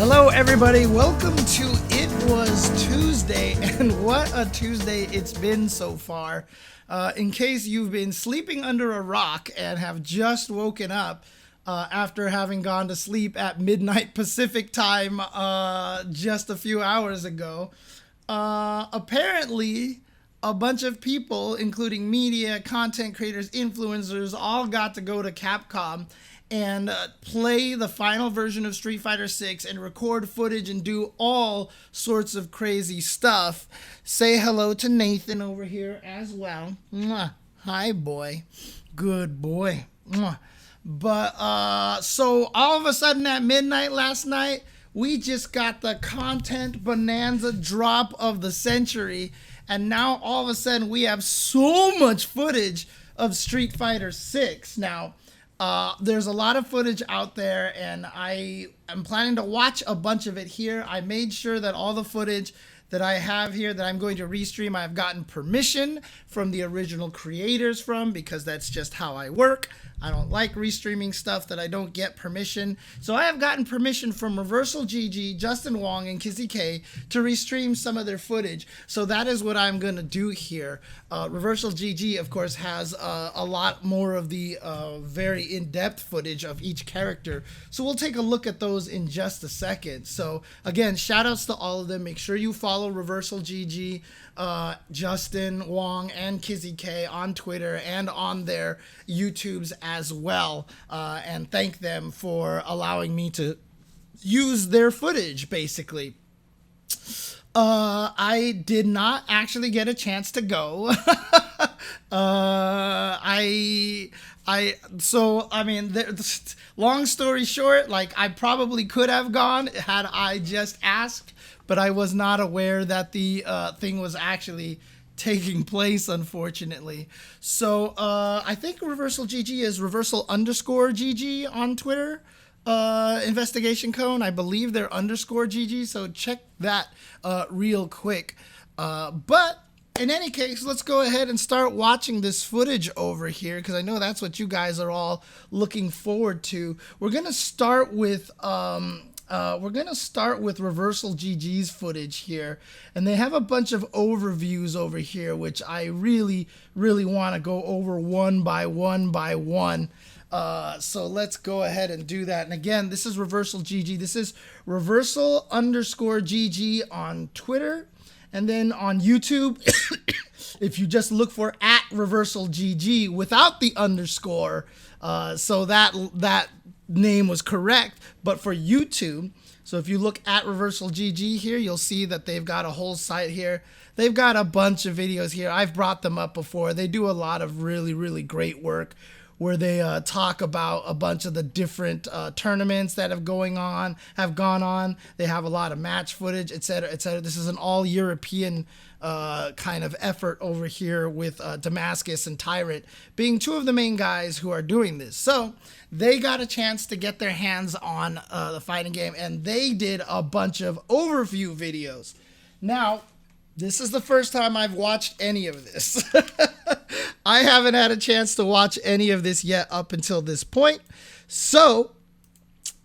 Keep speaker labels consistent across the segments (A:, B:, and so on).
A: Hello everybody, welcome to It Was Tuesday, and what a Tuesday it's been so far. In case you've been sleeping under a rock and have just woken up after having gone to sleep at midnight Pacific time just a few hours ago, apparently a bunch of people, including media, content creators, influencers, all got to go to Capcom and play the final version of Street Fighter 6 and record footage and do all sorts of crazy stuff. Say hello to Nathan over here as well. Mwah. Hi, boy. Good boy. Mwah. But so all of a sudden at midnight last night, we just got the content bonanza drop of the century. And now all of a sudden we have so much footage of Street Fighter 6. Now, there's a lot of footage out there, and I am planning to watch a bunch of it here. I made sure that all the footage that I have here that I'm going to restream, I've gotten permission from the original creators from, because that's just how I work. I don't like restreaming stuff that I don't get permission. So I have gotten permission from ReversalGG, Justin Wong, and Kizzy K to restream some of their footage. So that is what I'm going to do here. ReversalGG, of course, has a lot more of the very in-depth footage of each character. So we'll take a look at those in just a second. So again, shout outs to all of them. Make sure you follow ReversalGG, Justin Wong, and Kizzy K on Twitter and on their YouTubes as well, and thank them for allowing me to use their footage, basically. I did not actually get a chance to go. Long story short, like, I probably could have gone had I just asked, but I was not aware that the thing was actually taking place, unfortunately. So I think ReversalGG is Reversal_GG on Twitter. Investigation Cone, I believe they're _GG, so check that real quick. But in any case, let's go ahead and start watching this footage over here, because I know that's what you guys are all looking forward to. We're gonna start with ReversalGG's footage here, and they have a bunch of overviews over here, which I really want to go over one by one. So let's go ahead and do that. And again, this is ReversalGG. This is Reversal_GG on Twitter. And then on YouTube, if you just look for @ReversalGG without the underscore, so that name was correct. But for YouTube, so if you look at ReversalGG here, you'll see that they've got a whole site here. They've got a bunch of videos here. I've brought them up before. They do a lot of really great work, where they talk about a bunch of the different tournaments that have gone on. They have a lot of match footage, etc., etc. This is an all-European kind of effort over here, with Damascus and Tyrant being two of the main guys who are doing this. So they got a chance to get their hands on the fighting game, and they did a bunch of overview videos. Now, this is the first time I've watched any of this. I haven't had a chance to watch any of this yet up until this point. So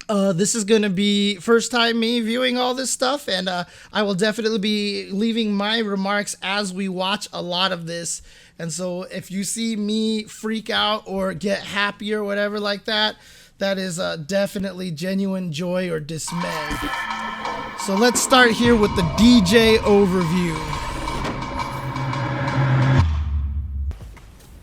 A: this is going to be first time me viewing all this stuff, and I will definitely be leaving my remarks as we watch a lot of this. And so if you see me freak out or get happy or whatever like that, that is definitely genuine joy or dismay. So let's start here with the DJ overview.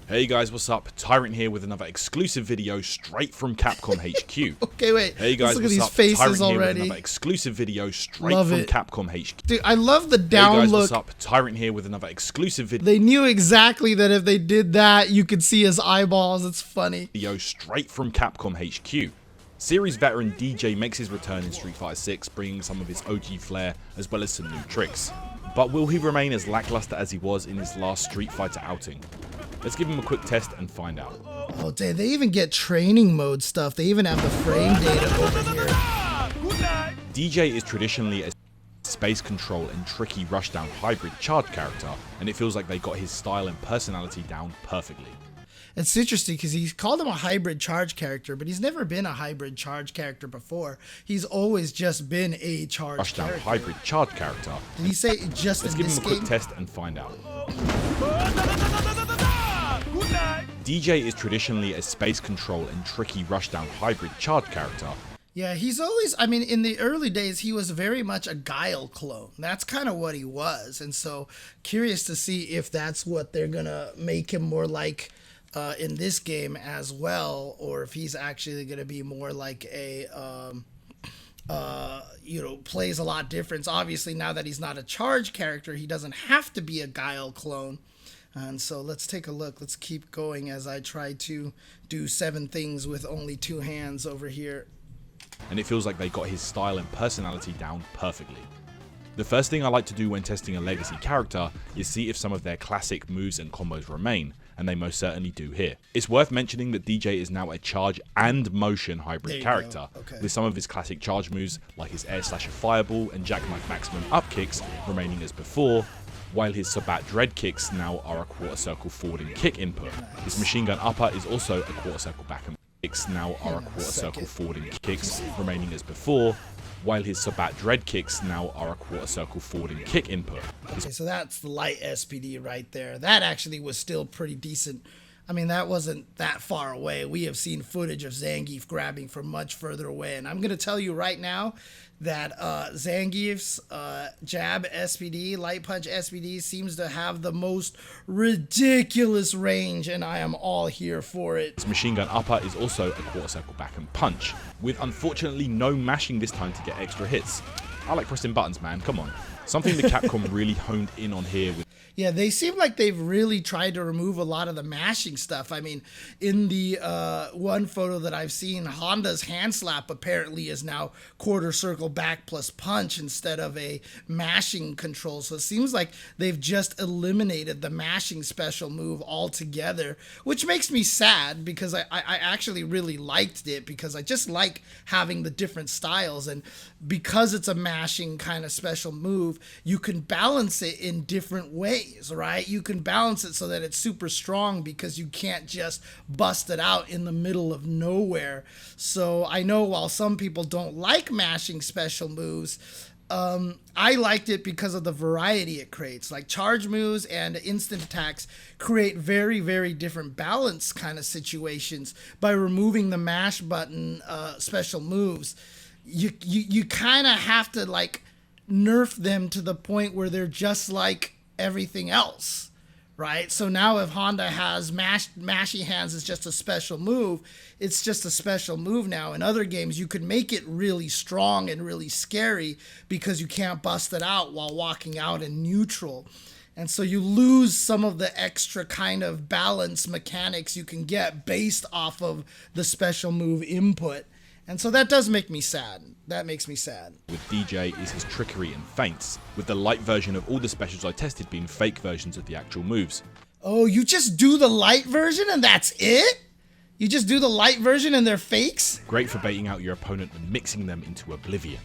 B: Hey guys, what's up? Tyrant here with another exclusive video straight from Capcom HQ.
A: Okay, wait.
B: Hey guys,
A: look at
B: what's
A: these
B: up?
A: faces
B: Tyrant
A: already.
B: here with another exclusive video straight
A: Love
B: from
A: it.
B: Capcom HQ.
A: Dude, I love the down
B: hey guys,
A: look.
B: what's up? Tyrant here with another exclusive video.
A: They knew exactly that if they did that, you could see his eyeballs. It's funny.
B: Video straight from Capcom HQ. Series veteran Dee Jay makes his return in Street Fighter 6, bringing some of his OG flair as well as some new tricks. But will he remain as lackluster as he was in his last Street Fighter outing? Let's give him a quick test and find out.
A: Oh, damn, they even get training mode stuff. They even have the frame data over here.
B: Dee Jay is traditionally a space control and tricky rushdown hybrid charge character, and it feels like they got his style and personality down perfectly.
A: It's interesting because he's called him a hybrid charge character, but he's never been a hybrid charge character before. He's always just been a charge
B: Rushdown
A: character.
B: hybrid charge character.
A: Did he say just
B: Let's
A: in
B: give
A: this
B: him a quick
A: game?
B: test and find out. DJ is traditionally a space control and tricky rushdown hybrid charge character.
A: Yeah, he's always, I mean, in the early days, he was very much a Guile clone. That's kind of what he was. And so curious to see if that's what they're going to make him more like in this game as well, or if he's actually going to be more like a, you know, plays a lot different. Obviously, now that he's not a charge character, he doesn't have to be a Guile clone. And so let's take a look. Let's keep going as I try to do 7 things with only 2 hands over here.
B: And it feels like they got his style and personality down perfectly. The first thing I like to do when testing a legacy character is see if some of their classic moves and combos remain, and they most certainly do here. It's worth mentioning that DJ is now a charge and motion hybrid character, with some of his classic charge moves like his air slasher fireball and jackknife maximum up kicks remaining as before, while his Sabat dread kicks now are a quarter circle forward and kick input. His machine gun upper is also a quarter circle back and kicks now are a quarter circle forward and kicks remaining as before, while his Sabat dread kicks now are a quarter circle forward and kick input.
A: Okay, so that's the light SPD right there. That actually was still pretty decent. I mean, that wasn't that far away. We have seen footage of Zangief grabbing from much further away. And I'm going to tell you right now that Zangief's jab SPD, light punch SPD, seems to have the most ridiculous range, and I am all here for it.
B: His machine gun upper is also a quarter circle back and punch, with unfortunately no mashing this time to get extra hits. I like pressing buttons, man, come on. Something that Capcom really honed in on here with.
A: Yeah, they seem like they've really tried to remove a lot of the mashing stuff. I mean, in the one photo that I've seen, Honda's hand slap apparently is now quarter circle back plus punch instead of a mashing control. So it seems like they've just eliminated the mashing special move altogether, which makes me sad because I actually really liked it because I just like having the different styles. And because it's a mashing kind of special move, you can balance it in different ways, right? You can balance it so that it's super strong because you can't just bust it out in the middle of nowhere. So I know while some people don't like mashing special moves, I liked it because of the variety it creates. Like charge moves and instant attacks create very, very different balance kind of situations by removing the mash button special moves. You kind of have to like nerf them to the point where they're just like everything else, right? So now if Honda has mashy hands is just a special move, it's just a special move now. In other games, you could make it really strong and really scary because you can't bust it out while walking out in neutral. And so you lose some of the extra kind of balance mechanics you can get based off of the special move input. And so that does make me sad. That makes me sad.
B: With DJ is his trickery and feints, with the light version of all the specials I tested being fake versions of the actual moves.
A: Oh, you just do the light version and that's it? You just do the light version and they're fakes?
B: Great for baiting out your opponent and mixing them into oblivion.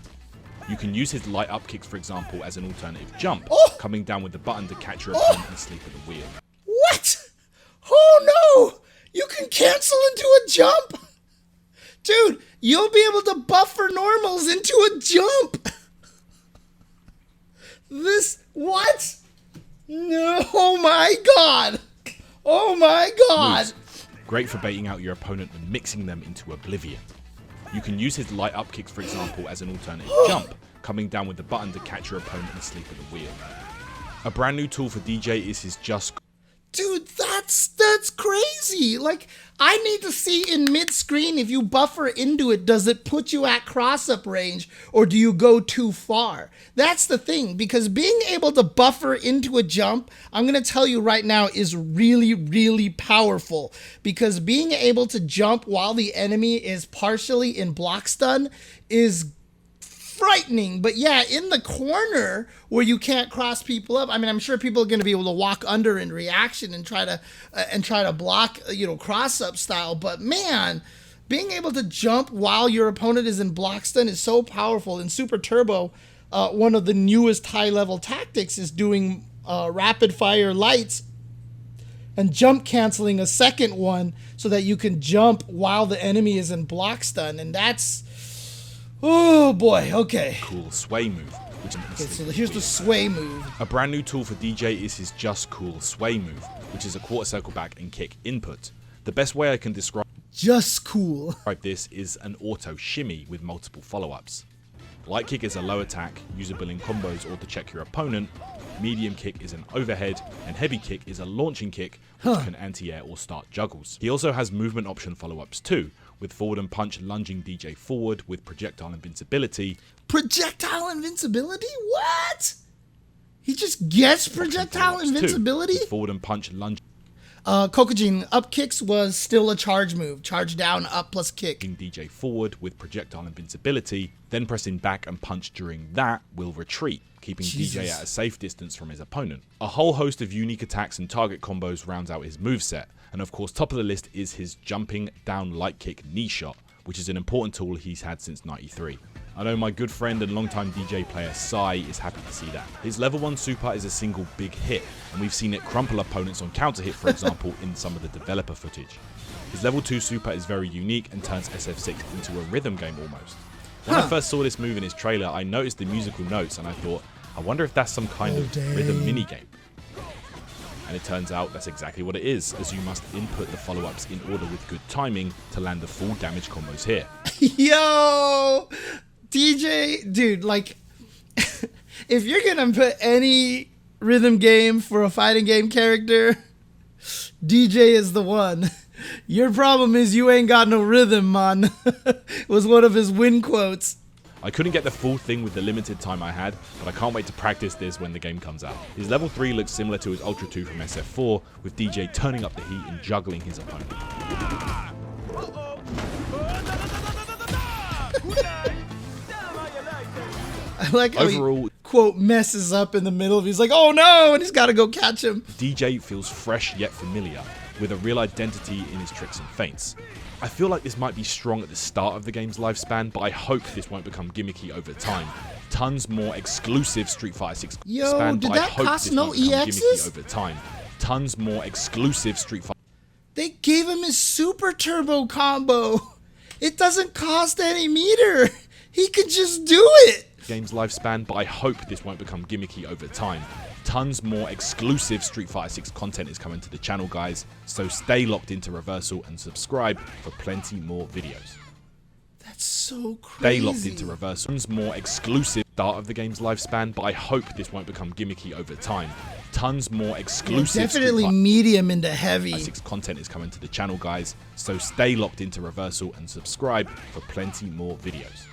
B: You can use his light up kicks, for example, as an alternative jump, coming down with the button to catch your opponent and sleep at the wheel.
A: What? Oh no! You can cancel into a jump? Dude, you'll be able to buffer normals into a jump. What? No, oh my god. Oh my god.
B: Moves. Great for baiting out your opponent and mixing them into oblivion. You can use his light up kicks, for example, as an alternative jump, coming down with the button to catch your opponent and sleep at the wheel. A brand new tool for DJ is his just...
A: Dude, that's crazy. Like, I need to see in mid-screen if you buffer into it, does it put you at cross-up range or do you go too far? That's the thing, because being able to buffer into a jump, I'm going to tell you right now, is really, really powerful. Because being able to jump while the enemy is partially in block stun is frightening. But yeah, in the corner where you can't cross people up, I mean, I'm sure people are going to be able to walk under in reaction and try to block, cross up style. But man, being able to jump while your opponent is in block stun is so powerful. In Super Turbo, one of the newest high level tactics is doing rapid fire lights and jump canceling a second one so that you can jump while the enemy is in block stun. And that's, oh boy, okay.
B: Cool sway move.
A: Okay, so here's the sway move.
B: A brand new tool for DJ is his Just Cool sway move, which is a quarter circle back and kick input. The best way I can describe
A: Just Cool
B: this is an auto shimmy with multiple follow-ups. Light kick is a low attack, usable in combos or to check your opponent. Medium kick is an overhead, and heavy kick is a launching kick which can anti-air or start juggles. He also has movement option follow-ups too, with forward and punch lunging DJ forward with projectile invincibility.
A: Projectile invincibility? What? He just gets projectile invincibility?
B: With forward and punch lunging
A: Kokujin, up kicks was still a charge move. Charge down, up plus kick.
B: DJ forward with projectile invincibility, then pressing back and punch during that will retreat, keeping DJ at a safe distance from his opponent. A whole host of unique attacks and target combos rounds out his moveset, and of course top of the list is his jumping down light kick knee shot, which is an important tool he's had since '93. I know my good friend and longtime DJ player Sai is happy to see that. His level 1 super is a single big hit, and we've seen it crumple opponents on counter hit, for example, in some of the developer footage. His level 2 super is very unique and turns SF6 into a rhythm game almost. When I first saw this move in his trailer, I noticed the musical notes and I thought, I wonder if that's some kind of rhythm minigame. And it turns out that's exactly what it is, as you must input the follow-ups in order with good timing to land the full damage combos here.
A: Yo! DJ, dude, like, if you're gonna put any rhythm game for a fighting game character, DJ is the one. Your problem is you ain't got no rhythm, man. Was one of his win quotes.
B: I couldn't get the full thing with the limited time I had, but I can't wait to practice this when the game comes out. His level 3 looks similar to his Ultra 2 from SF4, with DJ turning up the heat and juggling his opponent.
A: I like how he, quote, messes up in the middle. He's like, oh no, and he's got to go catch him.
B: DJ feels fresh yet familiar, with a real identity in his tricks and feints. I feel like this might be strong at the start of the game's lifespan, but I hope this won't become gimmicky over time. Tons more exclusive Street Fighter 6
A: did that cost no EXs?
B: Over time. Tons more exclusive Street Fighter.
A: They gave him his super turbo combo. It doesn't cost any meter. He could just do it.
B: Game's lifespan, but I hope this won't become gimmicky over time. Tons more exclusive Street Fighter 6 content is coming to the channel, guys, so stay locked into Reversal and subscribe for plenty more videos.
A: That's so crazy.
B: Stay locked into Reversal. Tons more exclusive start of the game's lifespan, but I hope this won't become gimmicky over time. Tons more exclusive
A: definitely medium into heavy
B: 6 content is coming to the channel, guys, so stay locked into Reversal and subscribe for plenty more videos.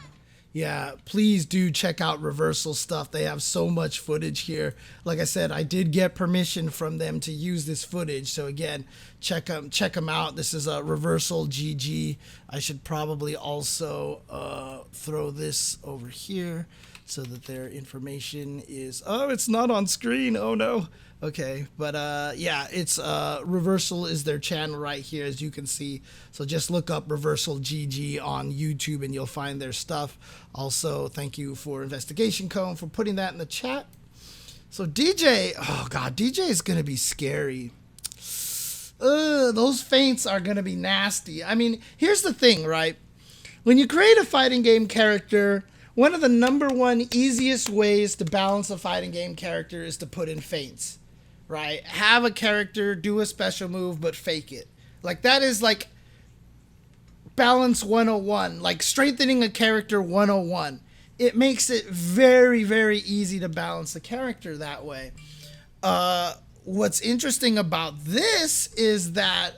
A: Yeah, please do check out Reversal stuff. They have so much footage here. Like I said, I did get permission from them to use this footage. So again, check them out. This is a ReversalGG. I should probably also throw this over here so that their information is... Oh, it's not on screen. Oh, no. Okay, but yeah, it's Reversal is their channel right here, as you can see. So just look up ReversalGG on YouTube and you'll find their stuff. Also, thank you for Investigation Cone for putting that in the chat. So DJ, oh god, DJ is gonna be scary. Those feints are gonna be nasty. I mean, here's the thing, right? When you create a fighting game character, one of the #1 easiest ways to balance a fighting game character is to put in feints. Right? Have a character do a special move, but fake it. Like, that is like balance 101. Like, strengthening a character 101. It makes it very, very easy to balance the character that way. What's interesting about this is that,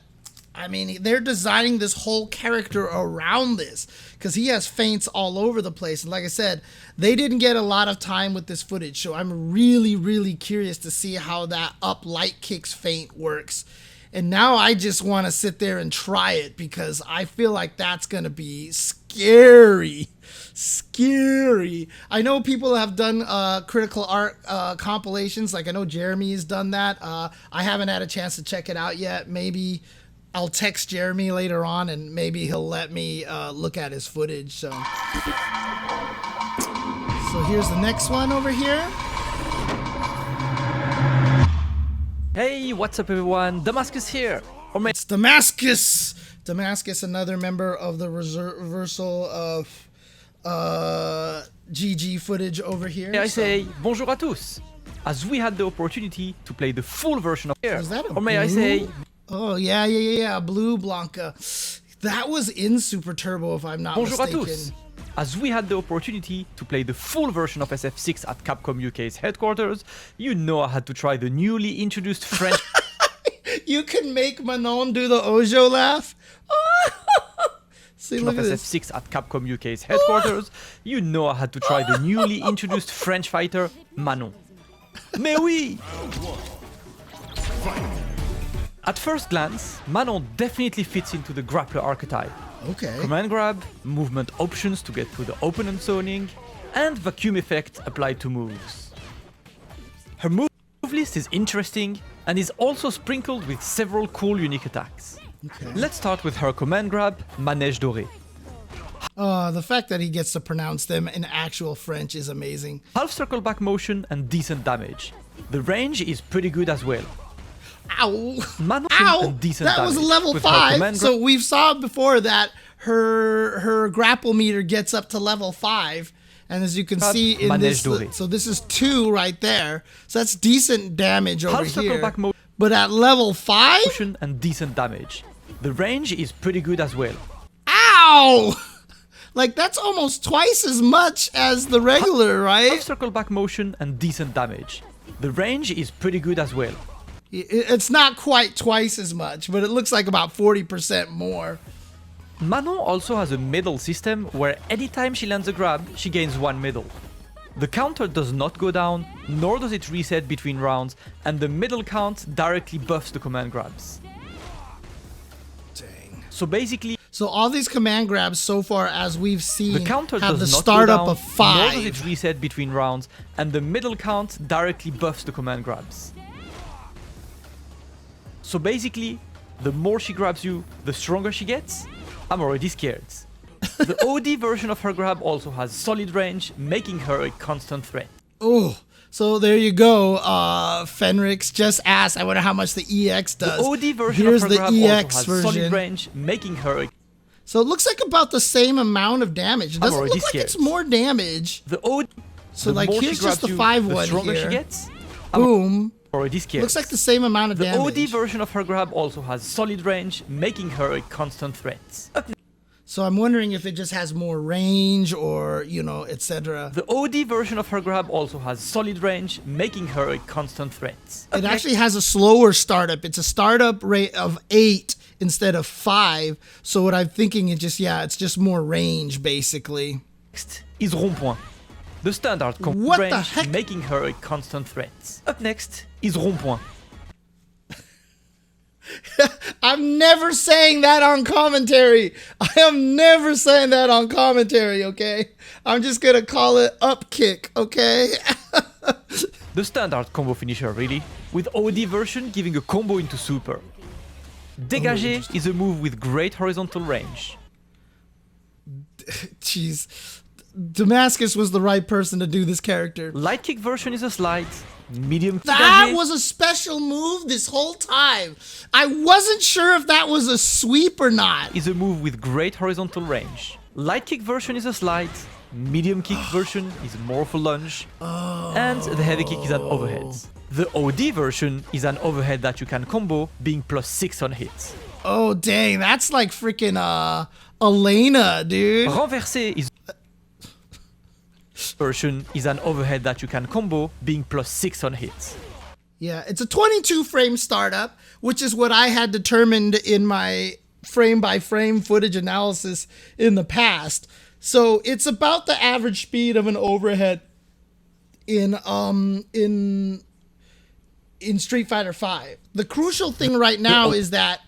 A: I mean, they're designing this whole character around this because he has feints all over the place. And like I said, they didn't get a lot of time with this footage. So I'm really, really curious to see how that up light kicks feint works. And now I just want to sit there and try it because I feel like that's going to be scary. Scary. I know people have done critical art compilations. Like I know Jeremy has done that. I haven't had a chance to check it out yet. Maybe I'll text Jeremy later on and maybe he'll let me look at his footage. So here's the next one over here.
C: Hey, what's up everyone? Damascus here. Or may
A: It's Damascus. Damascus, another member of the reversal of GG footage over here.
C: I say bonjour à tous. As we had the opportunity to play the full version of here.
A: Is that a
C: Or may I
A: blue?
C: say
A: Oh yeah, blue Blanca. That was in Super Turbo, if I'm not
C: bonjour à
A: mistaken.
C: tous. As we had the opportunity to play the full version of SF6 at Capcom UK's headquarters, you know I had to try the newly introduced French
A: You can make Manon do the Ojo laugh. See,
C: of
A: look at this.
C: SF6 at Capcom UK's headquarters, you know I had to try the newly introduced French fighter, Manon. Mais oui! At first glance, Manon definitely fits into the grappler archetype.
A: Okay.
C: Command grab, movement options to get through the opponent zoning, and vacuum effect applied to moves. Her move list is interesting and is also sprinkled with several cool unique attacks.
A: Okay.
C: Let's start with her command grab, Manège Doré.
A: The fact that he gets to pronounce them in actual French is amazing.
C: Half circle back motion and decent damage. The range is pretty good as well.
A: Ow!
C: Manon
A: Ow!
C: and decent
A: That was a
C: damage
A: level
C: with her
A: 5.
C: command
A: So we've saw before that her grapple meter gets up to level 5. And as you can see in
C: Manège
A: this,
C: Doré.
A: so this is 2 right there. So that's decent damage over
C: Half circle
A: here.
C: back
A: But at level 5?
C: motion and decent damage. The range is pretty good as well.
A: Ow! Like that's almost twice as much as the regular, right?
C: Half circle back motion and decent damage. The range is pretty good as well.
A: It's not quite twice as much, but it looks like about 40% more.
C: Manon also has a medal system where anytime she lands a grab, she gains 1 medal. The counter does not go down, nor does it reset between rounds, and the medal count directly buffs the command grabs.
A: Dang.
C: So basically,
A: So all these command grabs so far as we've seen
C: the counter
A: have the
C: does not
A: startup
C: go down,
A: of
C: nor does
A: 5.
C: it reset between rounds, and the medal count directly buffs the command grabs. So basically, the more she grabs you, the stronger she gets. I'm already scared. The OD version of her grab also has solid range, making her a constant threat.
A: Oh, so there you go. Fenrix just asked. I wonder how much the EX does.
C: The OD version
A: Here's
C: of her
A: the
C: grab
A: EX
C: also has solid
A: version.
C: range, making her a...
A: So it looks like about the same amount of damage. It doesn't
C: already
A: look like
C: scared.
A: it's more damage.
C: The OD...
A: So
C: the
A: like
C: more she
A: here's
C: grabs
A: just the
C: you,
A: 5
C: the
A: one
C: stronger
A: here.
C: she gets.
A: Boom.
C: Already scared.
A: Looks like the same amount of
C: The
A: damage.
C: OD version of her grab also has solid range, making her a constant threat.
A: So I'm wondering if it just has more range or, you know, etc.
C: The OD version of her grab also has solid range, making her a constant threat.
A: It actually has a slower startup. It's a startup rate of 8 instead of 5. So what I'm thinking is just, yeah, it's just more range basically.
C: Next is Rond-Point. The standard combo
A: What the
C: range,
A: heck?
C: making her a constant threat. Up next is Rond-Point.
A: I'm never saying that on commentary. I am never saying that on commentary, okay? I'm just gonna call it up kick, okay?
C: The standard combo finisher, really, with OD version giving a combo into super. Dégagé is a move with great horizontal range.
A: Jeez. Damascus was the right person to do this character.
C: Light kick version is a slide. Medium
A: That
C: dégagé
A: was a special move this whole time. I wasn't sure if that was a sweep or not.
C: is a move with great horizontal range. Light kick version is a slide. Medium kick version is more of a lunge. And the heavy kick is an overhead. The OD version is an overhead that you can combo, being +6 on hit.
A: Oh, dang. That's like freaking Elena, dude.
C: Renversé is version is an overhead that you can combo, being +6 on hit.
A: Yeah, it's a 22 frame startup, which is what I had determined in my frame by frame footage analysis in the past. So it's about the average speed of an overhead in Street Fighter V. The crucial thing right now is that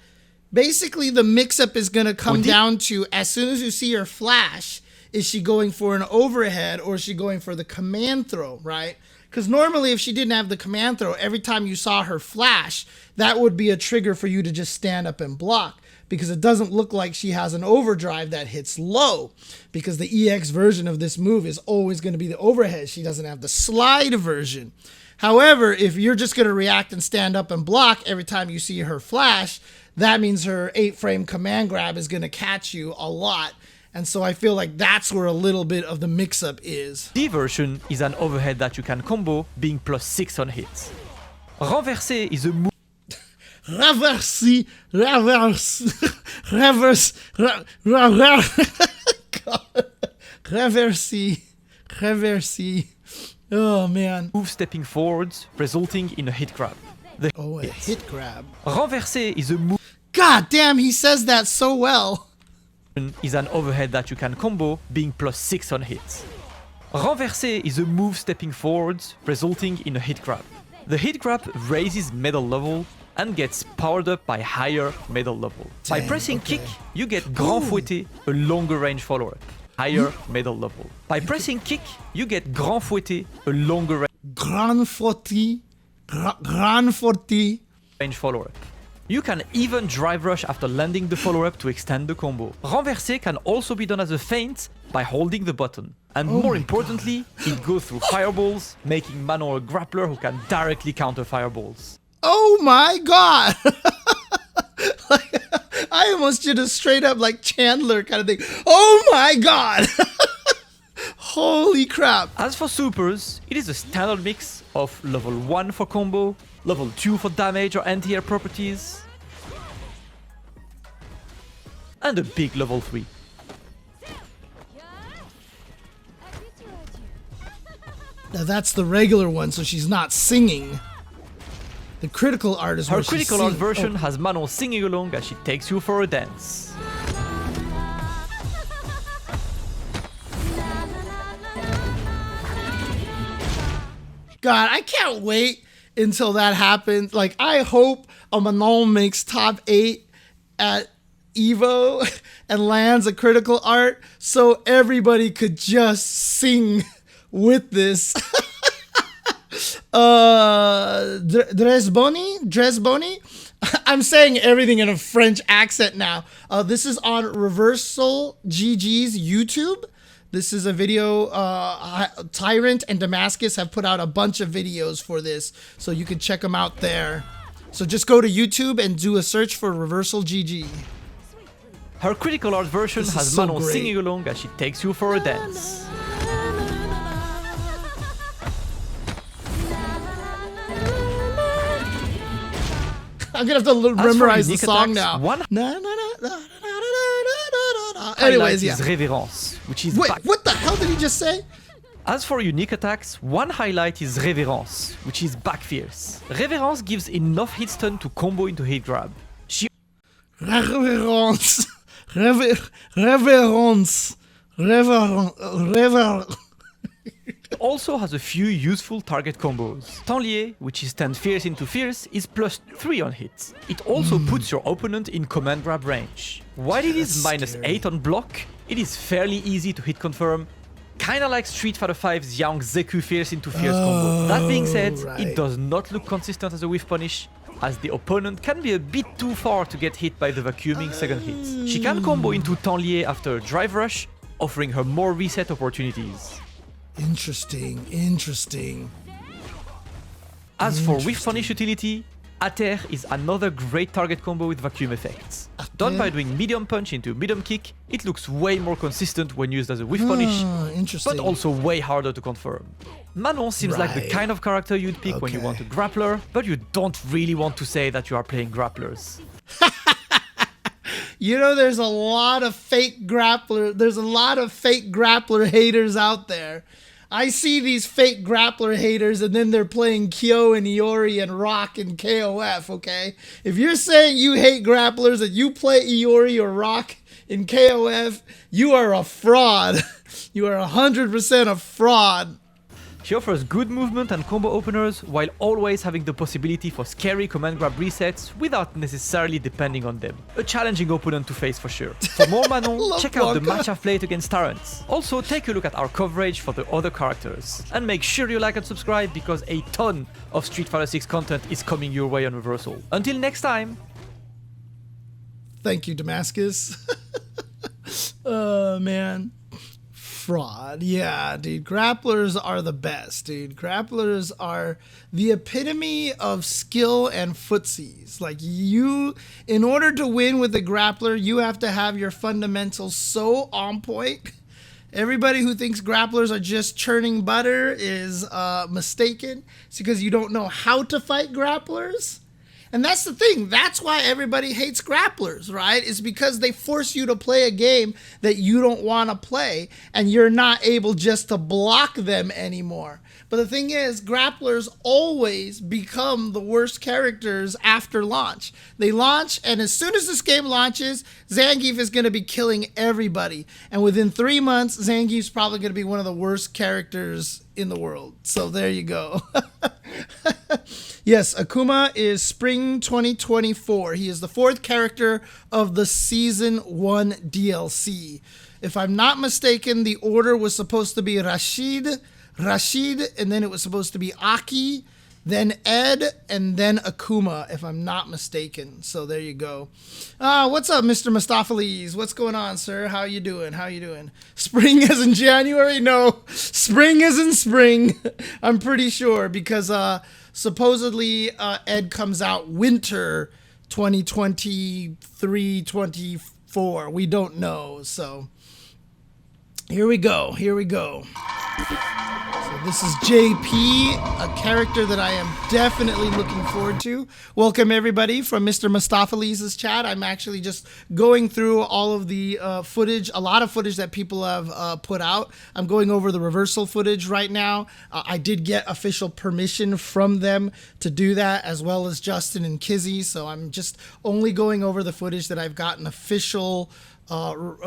A: basically the mix-up is going to come down to, as soon as you see her flash, is she going for an overhead or is she going for the command throw, right? Because normally if she didn't have the command throw, every time you saw her flash, that would be a trigger for you to just stand up and block, because it doesn't look like she has an overdrive that hits low, because the EX version of this move is always going to be the overhead. She doesn't have the slide version. However, if you're just going to react and stand up and block every time you see her flash, that means her 8-frame command grab is going to catch you a lot. And so I feel like that's where a little bit of the mix-up is.
C: D version is an overhead that you can combo, being +6 on hits. Renversé is a move.
A: Reverse. Oh man.
C: Move stepping forwards, resulting in a hit grab.
A: A hit grab.
C: Renversé is a move.
A: God damn, he says that so well.
C: Is an overhead that you can combo, being +6 on hits. Renversé is a move stepping forwards, resulting in a hit grab. The hit grab raises medal level and gets powered up by higher medal level. By pressing kick, you get Grand Fouetté, a longer range follow-up. Higher medal level. By pressing kick, you get Grand Fouetté, a longer range follow-up. You can even drive rush after landing the follow-up to extend the combo. Renversé can also be done as a feint by holding the button. And more importantly, it goes through fireballs, making Manon a grappler who can directly counter fireballs.
A: Oh my god! Like, I almost did a straight up like Chandler kind of thing. Oh my god! Holy crap.
C: As for supers, it is a standard mix of level 1 for combo, level 2 for damage or anti-air properties, and a big level 3.
A: Now that's the regular one, so she's not singing. The critical art is
C: her critical art version has Manon singing along as she takes you for a dance.
A: God, I can't wait until that happens. Like, I hope a Manon makes top 8 at Evo and lands a critical art so everybody could just sing with this. Dresboni? I'm saying everything in a French accent now. This is on ReversalGG's YouTube. This is a video, Tyrant and Damascus have put out a bunch of videos for this, so you can check them out there. So just go to YouTube and do a search for ReversalGG.
C: Her critical art version has Manon singing along as she takes you for a dance.
A: I'm gonna have to memorize the song now. Anyways, yeah.
C: Is Révérence, which is
A: Wait, what the hell did he just say?
C: As for unique attacks, one highlight is Révérence, which is back fierce. Révérence gives enough hit stun to combo into hit grab. She
A: Révérence.
C: also has a few useful target combos. Tanlier, which is stand fierce into fierce, is +3 on hit. It also puts your opponent in command grab range. While it is -8 on block, it is fairly easy to hit confirm, kinda like Street Fighter V's Yang Zeku fierce into fierce combo. That being said, it does not look consistent as a whiff punish, as the opponent can be a bit too far to get hit by the vacuuming second hit. She can combo into Tanlier after a drive rush, offering her more reset opportunities.
A: Interesting.
C: As for whiff punish utility, Ater is another great target combo with vacuum effects. Done by doing medium punch into medium kick, it looks way more consistent when used as a whiff punish, but also way harder to confirm. Manon seems like the kind of character you'd pick when you want a grappler, but you don't really want to say that you are playing grapplers.
A: You know, there's a lot of fake grappler haters out there. I see these fake grappler haters and then they're playing Kyo and Iori and Rock and KOF, okay? If you're saying you hate grapplers and you play Iori or Rock in KOF, you are a fraud. You are 100% a fraud.
C: She offers good movement and combo openers while always having the possibility for scary command grab resets without necessarily depending on them. A challenging opponent to face for sure. For more Manon, check out the match I've played against Tyrant. Also, take a look at our coverage for the other characters. And make sure you like and subscribe because a ton of Street Fighter 6 content is coming your way on Reversal. Until next time!
A: Thank you, Damascus. Oh, man. fraud. Yeah, dude. Grapplers are the best, dude. Grapplers are the epitome of skill and footsies. Like, you, in order to win with a grappler, you have to have your fundamentals so on point. Everybody who thinks grapplers are just churning butter is mistaken. It's because you don't know how to fight grapplers. And that's the thing. That's why everybody hates grapplers, right? It's because they force you to play a game that you don't want to play, and you're not able just to block them anymore. But the thing is, grapplers always become the worst characters after launch. They launch, and as soon as this game launches, Zangief is going to be killing everybody. And within 3 months, Zangief's probably going to be one of the worst characters in the world. So there you go. Yes, Akuma is spring 2024. He is the 4th character of the Season 1 DLC. If I'm not mistaken, the order was supposed to be Rashid, and then it was supposed to be Aki, then Ed, and then Akuma, if I'm not mistaken. So there you go. What's up, Mr. Mustapheles? What's going on, sir? How you doing? How you doing? Spring as in January? No, spring as in spring. I'm pretty sure, because supposedly Ed comes out winter 2023-24. We don't know. So here we go. Here we go. So this is JP, a character that I am definitely looking forward to. Welcome everybody from Mr. Mustapheles' chat. I'm actually just going through all of the footage, a lot of footage that people have put out. I'm going over the reversal footage right now. I did get official permission from them to do that, as well as Justin and Kizzy. So I'm just only going over the footage that I've gotten official,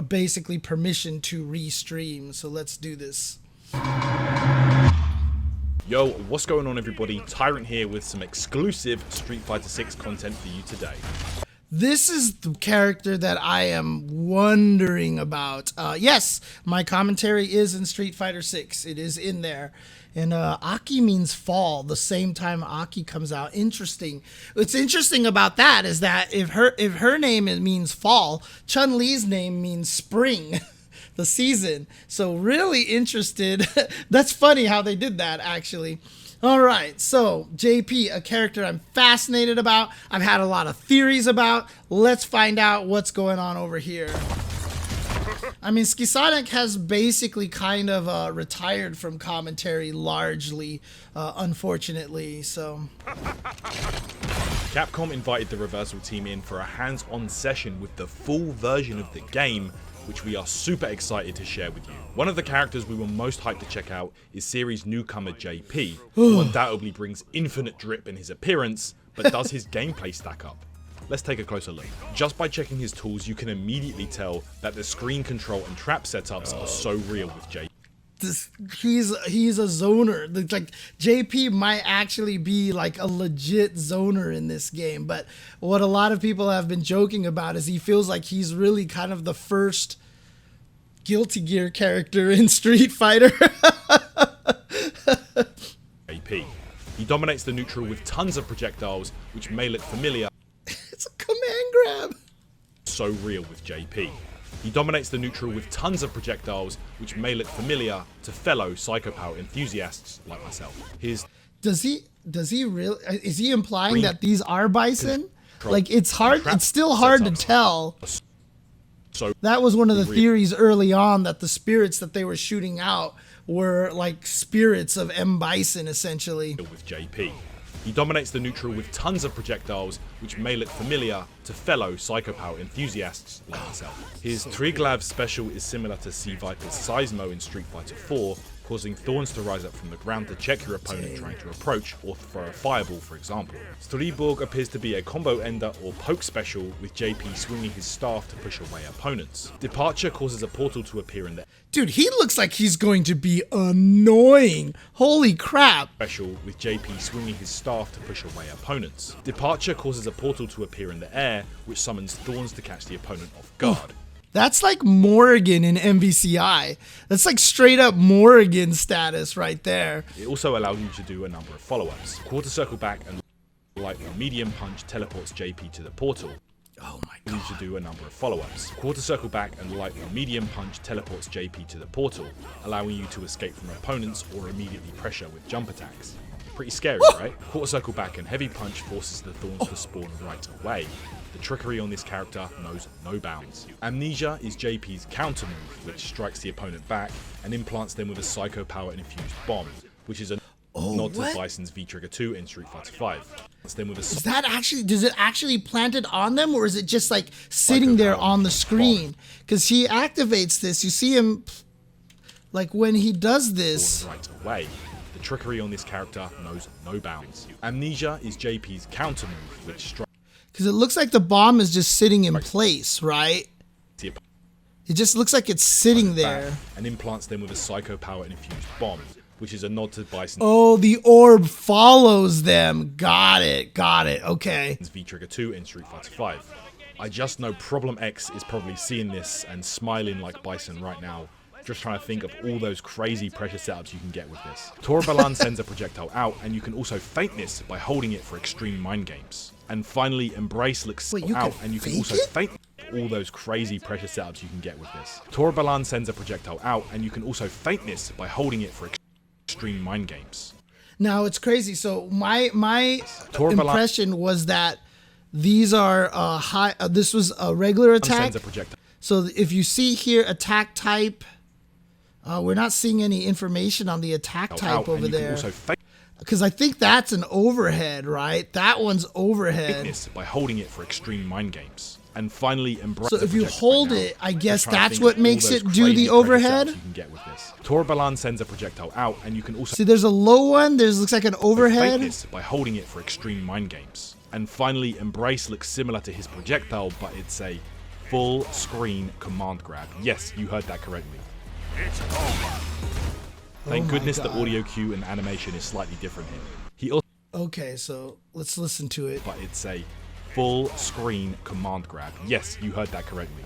A: basically permission to restream. So let's do this.
B: Yo, what's going on everybody? Tyrant here with some exclusive Street Fighter 6 content for you today.
A: This is the character that I am wondering about. Yes, my commentary is in Street Fighter 6. It is in there. And Aki means fall the same time Aki comes out. Interesting. What's interesting about that is that if her name means fall, Chun-Li's name means spring. The season. So really interested. That's funny how they did that, actually. All right, so JP, a character I'm fascinated about. I've had a lot of theories about. Let's find out what's going on over here. I mean, Skisonic has basically kind of retired from commentary largely, unfortunately, so.
B: Capcom invited the Reversal team in for a hands-on session with the full version of the game, which we are super excited to share with you. One of the characters we were most hyped to check out is series newcomer JP, who undoubtedly brings infinite drip in his appearance, but does his gameplay stack up? Let's take a closer look. Just by checking his tools, you can immediately tell that the screen control and trap setups are so real with JP.
A: He's a zoner. Like, JP might actually be like a legit zoner in this game, but what a lot of people have been joking about is he feels like he's really kind of the first Guilty Gear character in Street Fighter.
B: JP. He dominates the neutral with tons of projectiles, which may look familiar.
A: It's a command grab.
B: So real with JP. He dominates the neutral with tons of projectiles, which may look familiar to fellow Psycho Power enthusiasts like myself.
A: Does he really? Is he implying that these are Bison? Like, it's still hard to tell.
B: So
A: that was one of the theories early on, that the spirits that they were shooting out were like spirits of M. Bison, essentially.
B: With JP. He dominates the neutral with tons of projectiles, which may look familiar to fellow Psycho Power enthusiasts like myself. His Triglav special is similar to C-Viper's Seismo in Street Fighter 4, causing thorns to rise up from the ground to check your opponent trying to approach or throw a fireball, for example. Striborg appears to be a combo ender or poke special, with JP swinging his staff to push away opponents. Departure causes a portal to appear in the
A: Dude, he looks like he's going to be annoying. Holy crap.
B: Special, with JP swinging his staff to push away opponents. Departure causes a portal to appear in the air, which summons thorns to catch the opponent off guard.
A: That's like Morrigan in MVCI. That's like straight up Morrigan status right there.
B: It also allows you to do a number of follow-ups. Quarter circle back and light or medium punch teleports JP to the portal.
A: Oh my
B: You need
A: god.
B: to do a number of follow-ups. Quarter circle back and light or medium punch teleports JP to the portal, allowing you to escape from opponents or immediately pressure with jump attacks. Pretty scary, right? Quarter circle back and heavy punch forces the thorns to spawn right away. The trickery on this character knows no bounds. Amnesia is JP's counter move, which strikes the opponent back and implants them with a psycho power infused bomb, which is a nod to
A: what?
B: Bison's V-Trigger 2 in Street Fighter 5. Then with a
A: Is that actually, does it actually plant it on them, or is it just like sitting there on the screen? Because he activates this, you see him, like when he does this.
B: right away. The trickery on this character knows no bounds. Amnesia is JP's counter move, which strikes
A: Because it looks like the bomb is just sitting in place, right?
B: the opponent
A: It just looks like it's sitting
B: back
A: there.
B: and implants them with a psycho power infused bomb, which is a nod to Bison's
A: Oh, the orb follows them. Got it. Got it. Okay.
B: V-Trigger 2 in Street Fighter 5. I just know Problem X is probably seeing this and smiling like Bison right now, just trying to think of all those crazy pressure setups you can get with this. Torabalan sends a projectile out, and you can also feint this by holding it for extreme mind games. And finally, Embrace looks
A: Wait, you
B: out,
A: can
B: and you can
A: fake
B: also
A: it?
B: feint all those crazy pressure setups you can get with this. Torabalan sends a projectile out, and you can also feint this by holding it for extreme mind games.
A: Now it's crazy. So my
B: Torabalan
A: impression was that these are high. This was a regular attack.
B: sends a projectile
A: So if you see here attack type, we're not seeing any information on the attack type
B: out, and
A: over
B: you can
A: there.
B: also feint
A: Because I think that's an overhead, right? That one's overhead.
B: this by holding it for extreme mind games. And finally, Embrace
A: So
B: the
A: if you
B: projectile
A: hold
B: now.
A: it, I
B: Just
A: guess
B: trying to
A: that's
B: think
A: what
B: of all
A: makes
B: those
A: it do
B: crazy
A: the
B: pressure
A: overhead?
B: setups you can get with this. Torabalan sends a projectile out, and you can also
A: See, there's a low one. There's looks like an
B: feint
A: overhead.
B: this by holding it for extreme mind games. And finally, Embrace looks similar to his projectile, but it's a full screen command grab. Yes, you heard that correctly. Thank
A: my
B: goodness the
A: God.
B: audio cue and animation is slightly different here. He also,
A: Okay, so let's listen to it.
B: but it's a full screen command grab. Yes, you heard that correctly.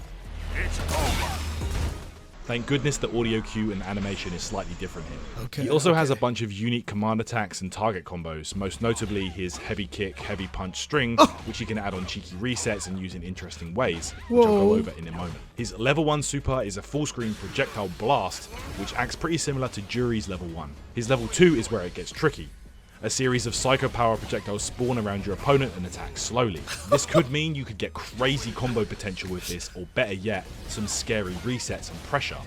B: Thank goodness the audio cue and animation is slightly different here.
A: Okay,
B: He also has a
A: okay.
B: bunch of unique command attacks and target combos, most notably his heavy kick, heavy punch string, which he can add on cheeky resets and use in interesting ways, which I'll go
A: Whoa.
B: over in a moment. His level 1 super is a full screen projectile blast, which acts pretty similar to Jury's level 1. His level 2 is where it gets tricky. A series of psycho power projectiles spawn around your opponent and attack slowly. This could mean you could get crazy combo potential with this, or better yet, some scary resets and pressure.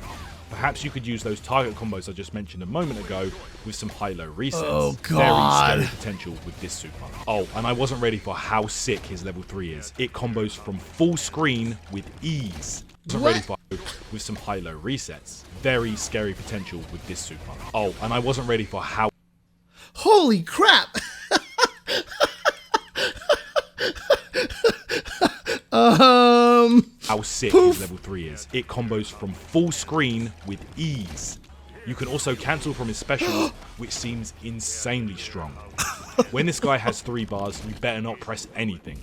B: Perhaps you could use those target combos I just mentioned a moment ago with some high-low resets.
A: Oh, God.
B: Very scary potential with this super. Oh, and I wasn't ready for how sick his level 3 is. It combos from full screen with ease. Wasn't ready for with some high-low resets. Very scary potential with this super. Oh, and I wasn't ready for how
A: Holy crap!
B: how sick his level 3 is. It combos from full screen with ease. You can also cancel from his specials, which seems insanely strong. When this guy has 3 bars, you better not press anything.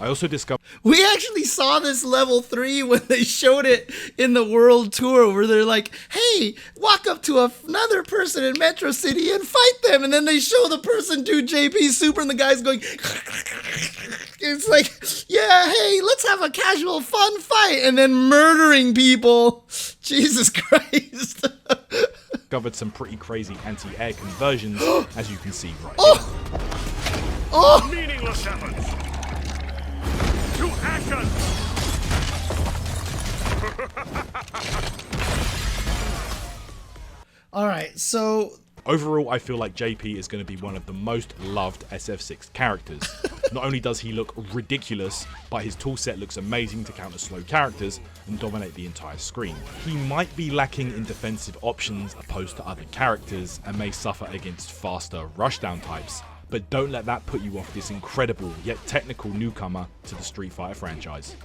B: I also discovered
A: We actually saw this level 3 when they showed it in the world tour, where they're like, hey, walk up to another person in Metro City and fight them. And then they show the person do JP Super and the guy's going, it's like, yeah, hey, let's have a casual fun fight. And then murdering people. Jesus Christ.
B: some pretty crazy anti-air conversions, as you can see right here.
A: Oh,
D: Meaningless efforts. To action!
A: all right. So
B: Overall, I feel like JP is going to be one of the most loved SF6 characters. Not only does he look ridiculous, but his toolset looks amazing to counter slow characters and dominate the entire screen. He might be lacking in defensive options opposed to other characters and may suffer against faster rushdown types, but don't let that put you off this incredible yet technical newcomer to the Street Fighter franchise.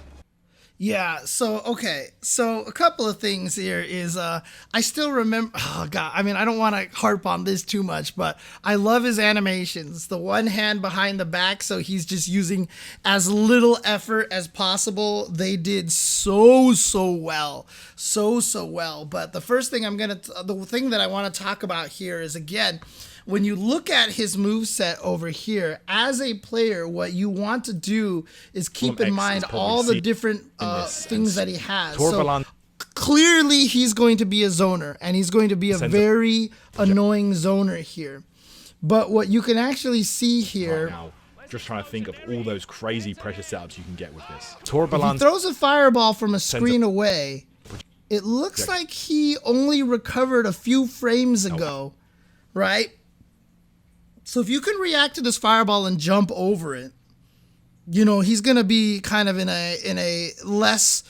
A: yeah, so okay, so a couple of things here is I still remember, oh god, I mean, I don't want to harp on this too much, but I love his animations. The one hand behind the back, so he's just using as little effort as possible. They did so well, so well. But the first thing the thing that I want to talk about here is, again, when you look at his moveset over here, as a player, what you want to do is keep in mind all the different things that he has. So clearly he's going to be a zoner, and he's going to be a very annoying zoner here. But what you can actually see here...
B: Right now, just trying to think of all those crazy pressure setups you can get with this.
A: If he throws a fireball from a screen away, it looks like he only recovered a few frames ago, right? So if you can react to this fireball and jump over it, you know, he's going to be kind of in a less...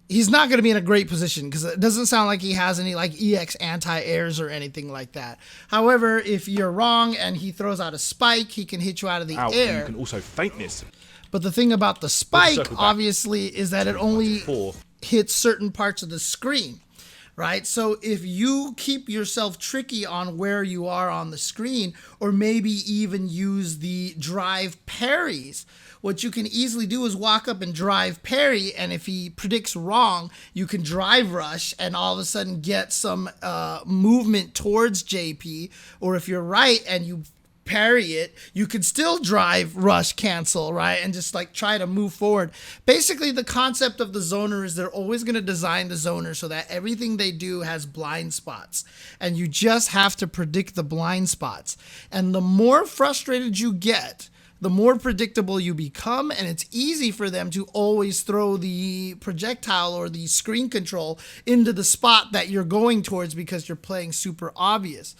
A: He's not going to be in a great position because it doesn't sound like he has any like EX anti-airs or anything like that. However, if you're wrong and he throws out a spike, he can hit you out of the air.
B: You can also feint this.
A: But the thing about the spike, obviously, is that it only hits certain parts of the screen, right? So if you keep yourself tricky on where you are on the screen, or maybe even use the drive parries, what you can easily do is walk up and drive parry, and if he predicts wrong, you can drive rush and all of a sudden get some movement towards JP. Or if you're right and you parry it, you can still drive rush cancel, right? And just like try to move forward. Basically, the concept of the zoner is they're always going to design the zoner so that everything they do has blind spots, and you just have to predict the blind spots. And the more frustrated you get, the more predictable you become, and it's easy for them to always throw the projectile or the screen control into the spot that you're going towards because you're playing super obvious.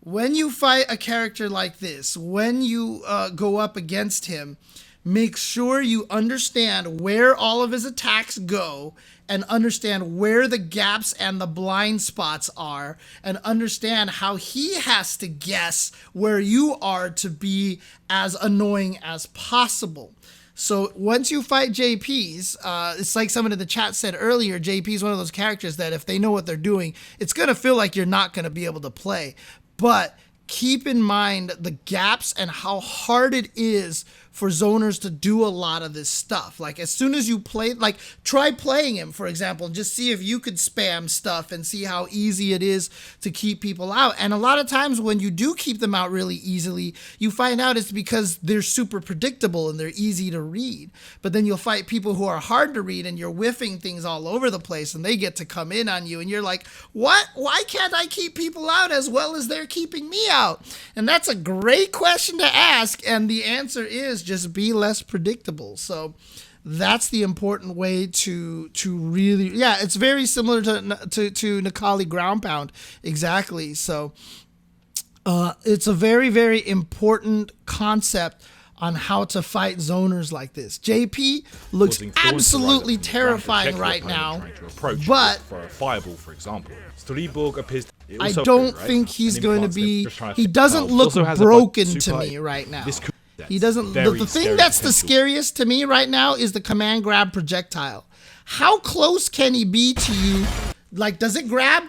A: When you fight a character like this, when you go up against him, make sure you understand where all of his attacks go, and understand where the gaps and the blind spots are, and understand how he has to guess where you are to be as annoying as possible. So once you fight JPs, it's like someone in the chat said earlier, JP is one of those characters that if they know what they're doing, it's going to feel like you're not going to be able to play. But keep in mind the gaps and how hard it is for zoners to do a lot of this stuff. Like as soon as you play, like try playing him, for example, and just see if you could spam stuff and see how easy it is to keep people out. And a lot of times when you do keep them out really easily, you find out it's because they're super predictable and they're easy to read. But then you'll fight people who are hard to read and you're whiffing things all over the place and they get to come in on you and you're like, what? Why can't I keep people out as well as they're keeping me out? And that's a great question to ask. And the answer is just be less predictable. So that's the important way to really, yeah, it's very similar to Nikali ground pound. Exactly. So it's a very, very important concept on how to fight zoners like this. JP looks absolutely terrifying right now, but
B: for a fireball, for example, Storyborg appears.
A: I don't think he's going to be. He doesn't look broken to me right now. He doesn't. The thing that's the scariest to me right now is the command grab projectile. How close can he be to you? Like, does it grab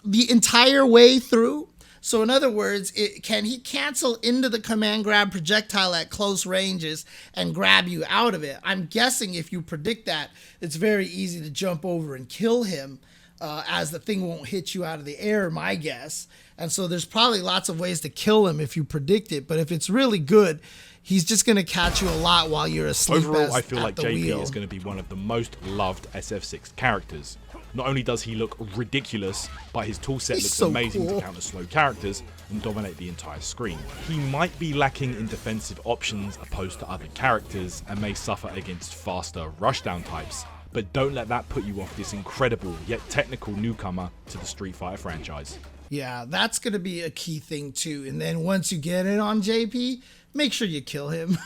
A: the entire way through? So in other words, can he cancel into the command grab projectile at close ranges and grab you out of it? I'm guessing if you predict that, it's very easy to jump over and kill him, as the thing won't hit you out of the air, my guess. And so there's probably lots of ways to kill him if you predict it. But if it's really good, he's just going to catch you a lot while you're asleep.
B: Overall, I feel like JP is going to be one of the most loved SF6 characters. Not only does he look ridiculous, but his toolset looks so amazing to counter slow characters and dominate the entire screen. He might be lacking in defensive options opposed to other characters and may suffer against faster rushdown types, but don't let that put you off this incredible yet technical newcomer to the Street Fighter franchise.
A: Yeah, that's going to be a key thing too. And then once you get in on JP, make sure you kill him.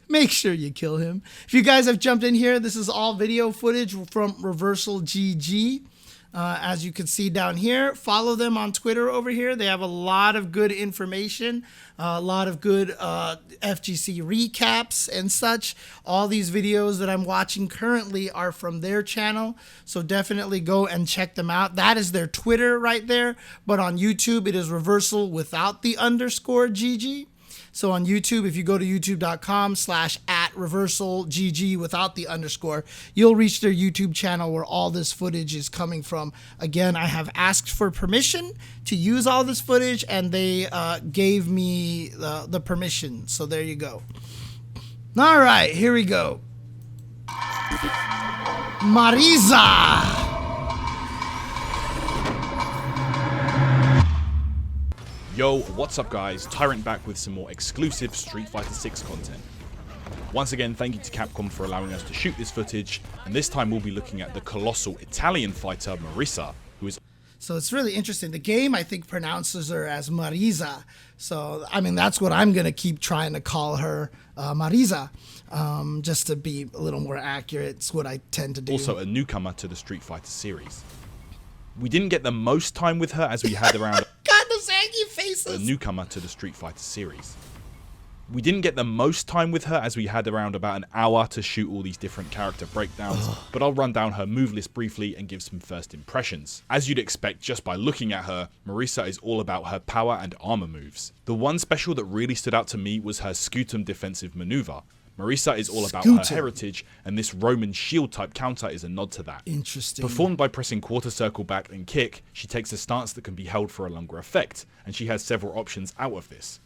A: Make sure you kill him. If you guys have jumped in here, this is all video footage from ReversalGG. As you can see down here, follow them on Twitter over here. They have a lot of good information, a lot of good FGC recaps and such. All these videos that I'm watching currently are from their channel, so definitely go and check them out. That is their Twitter right there, but on YouTube it is Reversal without the _GG. So on YouTube, if you go to youtube.com/@ReversalGG without the underscore, you'll reach their YouTube channel where all this footage is coming from. Again, I have asked for permission to use all this footage, and they gave me the permission. So there you go. All right, here we go. Marisa.
B: Yo, what's up guys? Tyrant back with some more exclusive Street Fighter 6 content. Once again, thank you to Capcom for allowing us to shoot this footage, and this time we'll be looking at the colossal Italian fighter Marisa, who is...
A: So it's really interesting. The game, I think, pronounces her as Marisa. So, I mean, that's what I'm going to keep trying to call her, Marisa, just to be a little more accurate. It's what I tend to do.
B: Also a newcomer to the Street Fighter series. We didn't get the most time with her as we had around...
A: God, the Zangief faces!
B: A newcomer to the Street Fighter series. We didn't get the most time with her as we had around about an hour to shoot all these different character breakdowns, but I'll run down her move list briefly and give some first impressions. As you'd expect just by looking at her, Marisa is all about her power and armor moves. The one special that really stood out to me was her Scutum defensive maneuver. Marisa is all about her heritage, and this Roman shield type counter is a nod to that.
A: Interesting.
B: Performed by pressing quarter circle back and kick, she takes a stance that can be held for a longer effect, and she has several options out of this.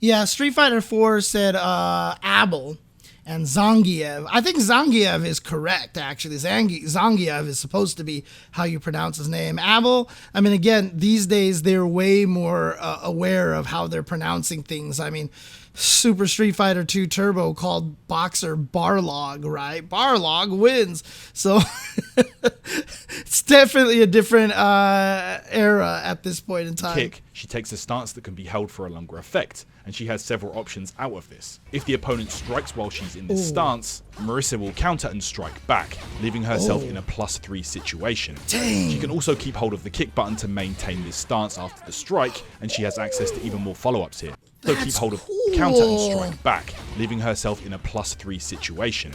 A: Yeah, Street Fighter 4 said Abel and Zangief. I think Zangief is correct, actually. Zangief is supposed to be how you pronounce his name. Abel, I mean, again, these days they're way more aware of how they're pronouncing things. I mean, Super Street Fighter 2 Turbo called Boxer Barlog, right? Barlog wins. So it's definitely a different era at this point in time.
B: Kick, she takes a stance that can be held for a longer effect, and she has several options out of this. If the opponent strikes while she's in this stance, Marisa will counter and strike back, leaving herself in a +3 situation.
A: Dang.
B: She can also keep hold of the kick button to maintain this stance after the strike, and she has access to even more follow-ups here. So keep hold of counter and strike back, leaving herself in a +3 situation.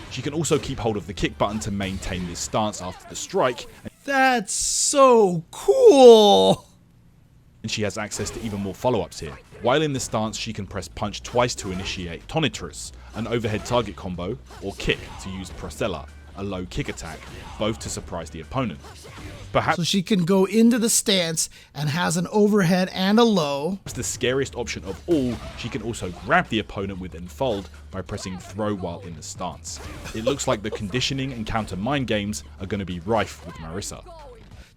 B: She can also keep hold of the kick button to maintain this stance after the strike.
A: That's so cool.
B: And she has access to even more follow-ups here. While in this stance, she can press punch twice to initiate Tonitrus, an overhead target combo, or kick to use Prosella, a low kick attack, both to surprise the opponent. Perhaps
A: So she can go into the stance and has an overhead and a low.
B: the scariest option of all, she can also grab the opponent with Enfold by pressing throw while in the stance. It looks like the conditioning and counter mind games are going to be rife with Marisa.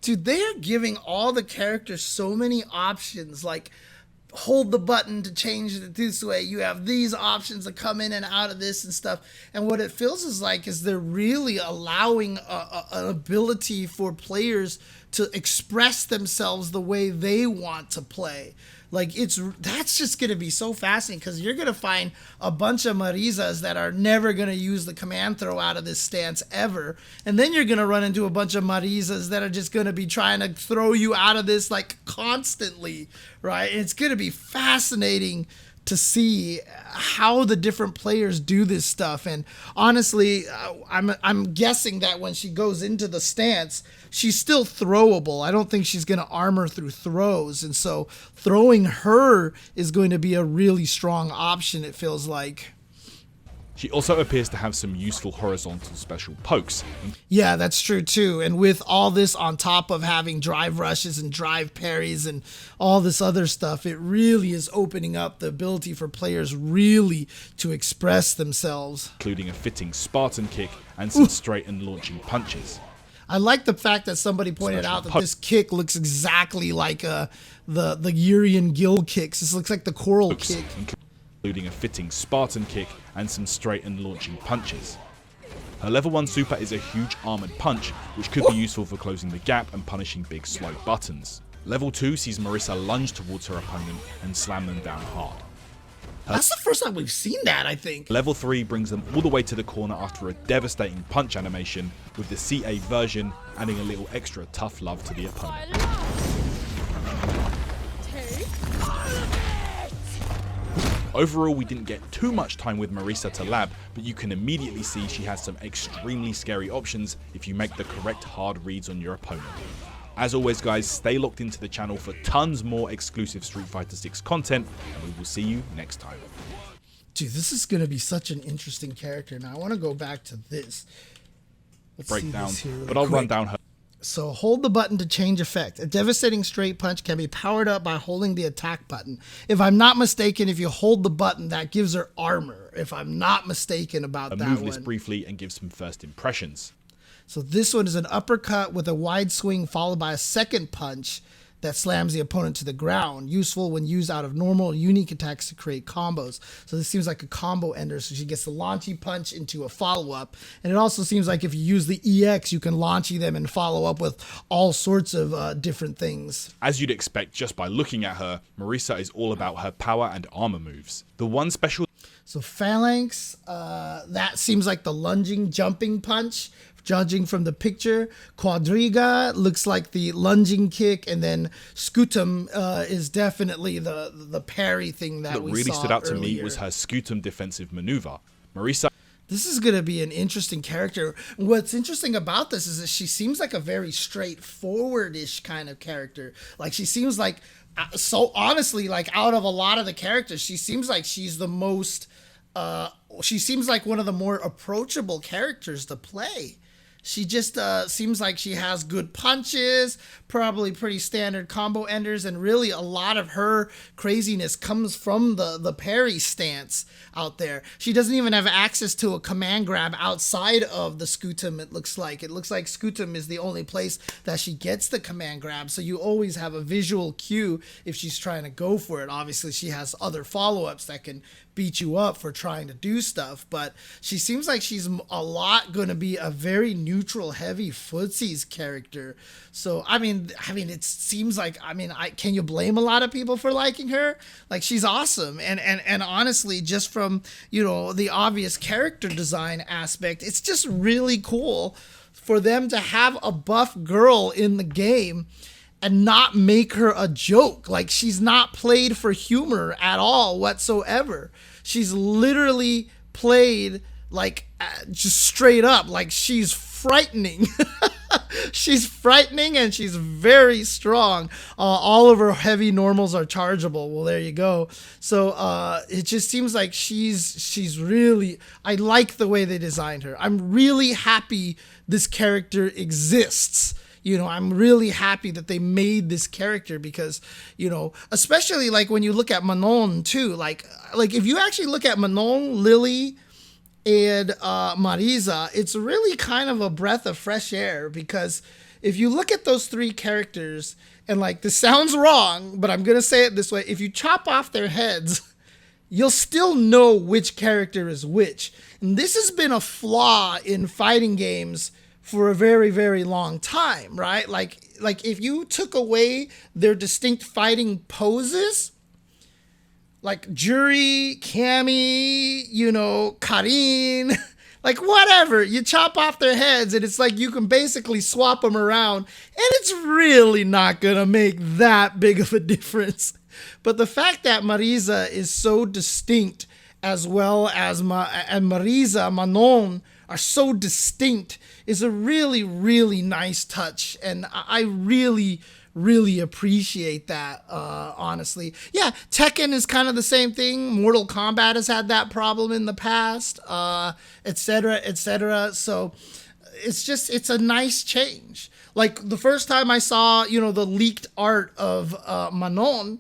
A: Dude, they are giving all the characters so many options, like hold the button to change it this way. You have these options to come in and out of this and stuff. And what it feels is like is they're really allowing an ability for players to express themselves the way they want to play. Like that's just going to be so fascinating because you're going to find a bunch of Marisas that are never going to use the command throw out of this stance ever. And then you're going to run into a bunch of Marisas that are just going to be trying to throw you out of this like constantly, right? And it's going to be fascinating to see how the different players do this stuff. And honestly, I'm guessing that when she goes into the stance, she's still throwable. I don't think she's going to armor through throws. And so throwing her is going to be a really strong option, it feels like.
B: She also appears to have some useful horizontal special pokes.
A: Yeah, that's true too. And with all this on top of having drive rushes and drive parries and all this other stuff, it really is opening up the ability for players really to express themselves.
B: Including a fitting Spartan kick and some straight and launching punches.
A: I like the fact that somebody pointed out that this kick looks exactly like the Urian Gill kicks. This looks like the coral kick.
B: Including a fitting Spartan kick and some straight and launching punches. Her level 1 super is a huge armored punch, which could be useful for closing the gap and punishing big slow buttons. Level 2 sees Marisa lunge towards her opponent and slam them down hard.
A: That's the first time we've seen that, I think.
B: Level 3 brings them all the way to the corner after a devastating punch animation, with the CA version adding a little extra tough love to the opponent. Overall, we didn't get too much time with Marisa to lab, but you can immediately see she has some extremely scary options if you make the correct hard reads on your opponent. As always guys, stay locked into the channel for tons more exclusive Street Fighter 6 content, and we will see you next time.
A: Dude, this is going to be such an interesting character. Now, I want to go back to this. Let's see
B: Breakdown,
A: this here really
B: but I'll run
A: quick.
B: down her.
A: So hold the button to change effect. A devastating straight punch can be powered up by holding the attack button. If I'm not mistaken, if you hold the button, that gives her armor. If I'm not mistaken about
B: I'll
A: that
B: move this
A: one.
B: briefly and give some first impressions.
A: So this one is an uppercut with a wide swing followed by a second punch that slams the opponent to the ground. Useful when used out of normal unique attacks to create combos. So this seems like a combo ender. So she gets the launchy punch into a follow-up. And it also seems like if you use the EX, you can launchy them and follow up with all sorts of different things.
B: As you'd expect just by looking at her, Marisa is all about her power and armor moves. The one special
A: So Phalanx, that seems like the lunging, jumping punch, judging from the picture. Quadriga looks like the lunging kick, and then Scutum is definitely the parry thing that we
B: really
A: saw
B: stood out to
A: earlier.
B: me was her Scutum defensive maneuver. Marisa
A: This is going to be an interesting character. What's interesting about this is that she seems like a very straightforward-ish kind of character. Like, she seems like, so honestly, like, out of a lot of the characters, she seems like she's the most, she seems like one of the more approachable characters to play. She just seems like she has good punches, probably pretty standard combo enders, and really a lot of her craziness comes from the parry stance out there. She doesn't even have access to a command grab outside of the Scutum, it looks like. It looks like Scutum is the only place that she gets the command grab, so you always have a visual cue if she's trying to go for it. Obviously, she has other follow-ups that can beat you up for trying to do stuff, but she seems like she's a lot going to be a very neutral, heavy footsies character. So I mean, it seems like, can you blame a lot of people for liking her? Like, she's awesome, and honestly, just from, you know, the obvious character design aspect, it's just really cool for them to have a buff girl in the game and not make her a joke. Like, she's not played for humor at all whatsoever. She's literally played like just straight up, like she's frightening. She's frightening and she's very strong. All of her heavy normals are chargeable. Well, there you go. So it just seems like she's really, I like the way they designed her. I'm really happy this character exists. You know, I'm really happy that they made this character because, you know, especially like when you look at Manon too, like if you actually look at Manon, Lily, and Marisa, it's really kind of a breath of fresh air, because if you look at those three characters, and like, this sounds wrong, but I'm going to say it this way. If you chop off their heads, you'll still know which character is which. And this has been a flaw in fighting games for a very, very long time, right? Like if you took away their distinct fighting poses, like Juri, Cammy, you know, Karin, like whatever, you chop off their heads and it's like you can basically swap them around, and it's really not gonna make that big of a difference. But the fact that Marisa is so distinct, as well as Marisa, Manon are so distinct, is a really, really nice touch. And I really, really appreciate that, honestly. Yeah, Tekken is kind of the same thing. Mortal Kombat has had that problem in the past, etc., etc. So it's a nice change. Like, the first time I saw, you know, the leaked art of Manon,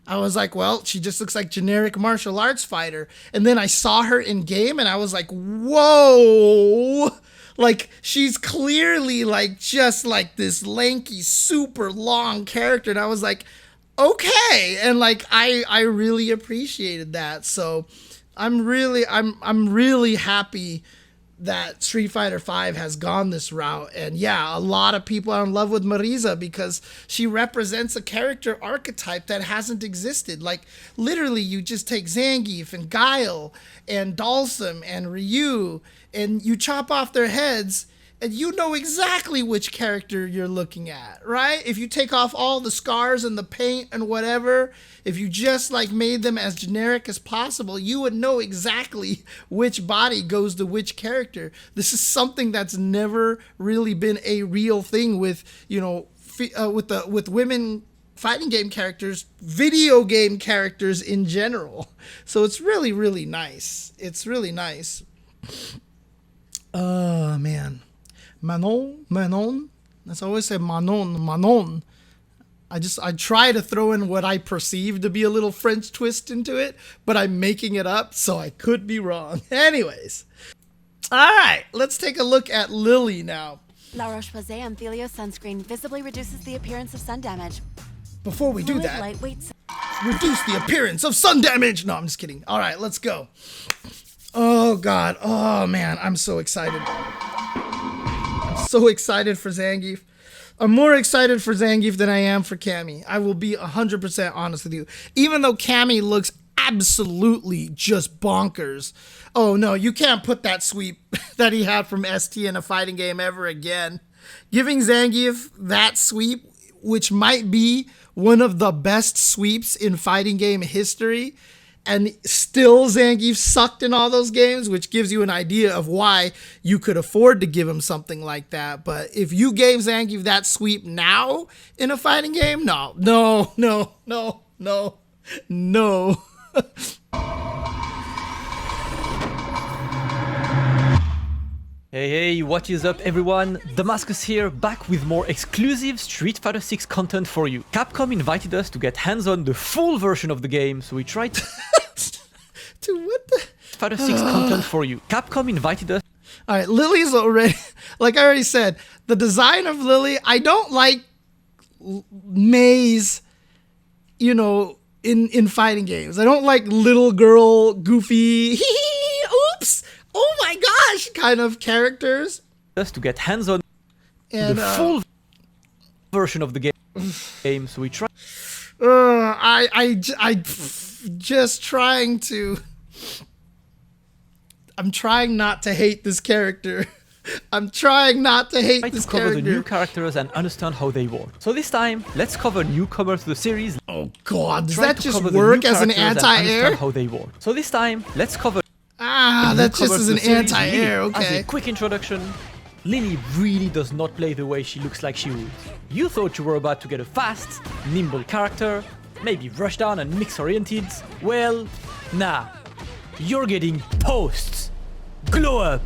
A: I was like, well, she just looks like generic martial arts fighter. And then I saw her in game and I was like, whoa, like, she's clearly like just like this lanky, super long character. And I was like, okay. And like, I really appreciated that. So I'm really happy that Street Fighter V has gone this route. And yeah, a lot of people are in love with Marisa because she represents a character archetype that hasn't existed. Like, literally, you just take Zangief and Guile and Dalsum and Ryu and you chop off their heads and you know exactly which character you're looking at, right? If you take off all the scars and the paint and whatever, if you just like made them as generic as possible, you would know exactly which body goes to which character. This is something that's never really been a real thing with, you know, with women fighting game characters, video game characters in general. So it's really, really nice. It's really nice. Man. Manon. That's always say Manon. I try to throw in what I perceive to be a little French twist into it, but I'm making it up, so I could be wrong. Anyways. All right, let's take a look at Lily now.
E: La Roche-Posay Amphelio sunscreen visibly reduces the appearance of sun damage.
A: Before we do
E: Fluid
A: that,
E: lightweight
A: reduce the appearance of sun damage. No, I'm just kidding. All right, let's go. Oh, God. Oh, man. I'm so excited. So excited for Zangief. I'm more excited for Zangief than I am for Cammy. I will be 100% honest with you. Even though Cammy looks absolutely just bonkers. Oh no, you can't put that sweep that he had from ST in a fighting game ever again. Giving Zangief that sweep, which might be one of the best sweeps in fighting game history, and still Zangief sucked in all those games, which gives you an idea of why you could afford to give him something like that. But if you gave Zangief that sweep now in a fighting game, no.
C: Hey, what is up everyone? Damascus here, back with more exclusive Street Fighter 6 content for you. Capcom invited us to get hands on the full version of the game, so we tried to...
A: Dude, what the...
C: Fighter 6 content for you. Capcom invited us...
A: Alright, Lily's already... Like I already said, the design of Lily, I don't like May's, you know, in fighting games. I don't like little girl, goofy, oops, oh my gosh, kind of characters.
C: Us to get hands on
A: and,
C: the full version of the game, so we try.
A: Just trying to. I'm trying not to hate this character. I'm trying not to hate this
C: cover
A: character.
C: the new characters and understand how they work. So this time, let's cover newcomers to the series.
A: Oh God, does
C: Try
A: that
C: to
A: just
C: cover the
A: work
C: new
A: as an
C: characters and
A: anti-air?
C: understand how they work. So this time, let's cover.
A: That just is an anti-air.
C: As
A: Okay.
C: a quick introduction, Lily really does not play the way she looks like she would. You thought you were about to get a fast, nimble character, maybe rush down and mix-oriented. Well, nah. You're getting posts, glow up,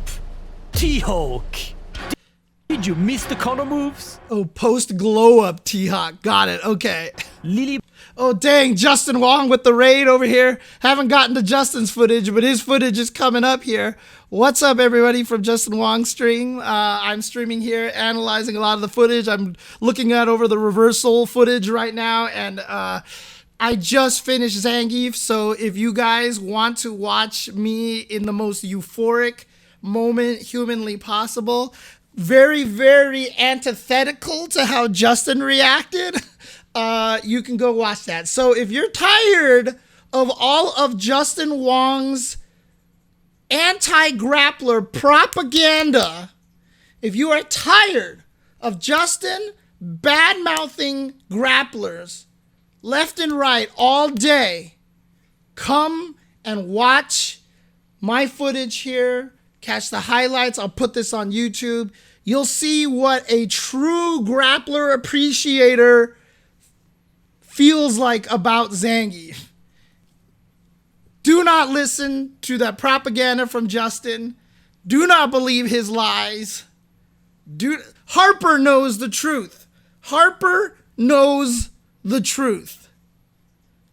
C: T-Hawk. Did you miss the counter moves?
A: Oh, post glow up T-Hawk. Got it. Okay.
C: Lily.
A: Oh, dang. Justin Wong with the raid over here. Haven't gotten to Justin's footage, but his footage is coming up here. What's up, everybody, from Justin Wong's stream? I'm streaming here, analyzing a lot of the footage. I'm looking at over the reversal footage right now, and I just finished Zangief, so if you guys want to watch me in the most euphoric moment humanly possible, very, very antithetical to how Justin reacted, you can go watch that. So if you're tired of all of Justin Wong's anti-grappler propaganda, if you are tired of Justin bad-mouthing grapplers left and right all day, come and watch my footage here. Catch the highlights. I'll put this on YouTube. You'll see what a true grappler appreciator feels like about Zangief. Do not listen to that propaganda from Justin. Do not believe his lies. Harper knows the truth. Harper knows the truth.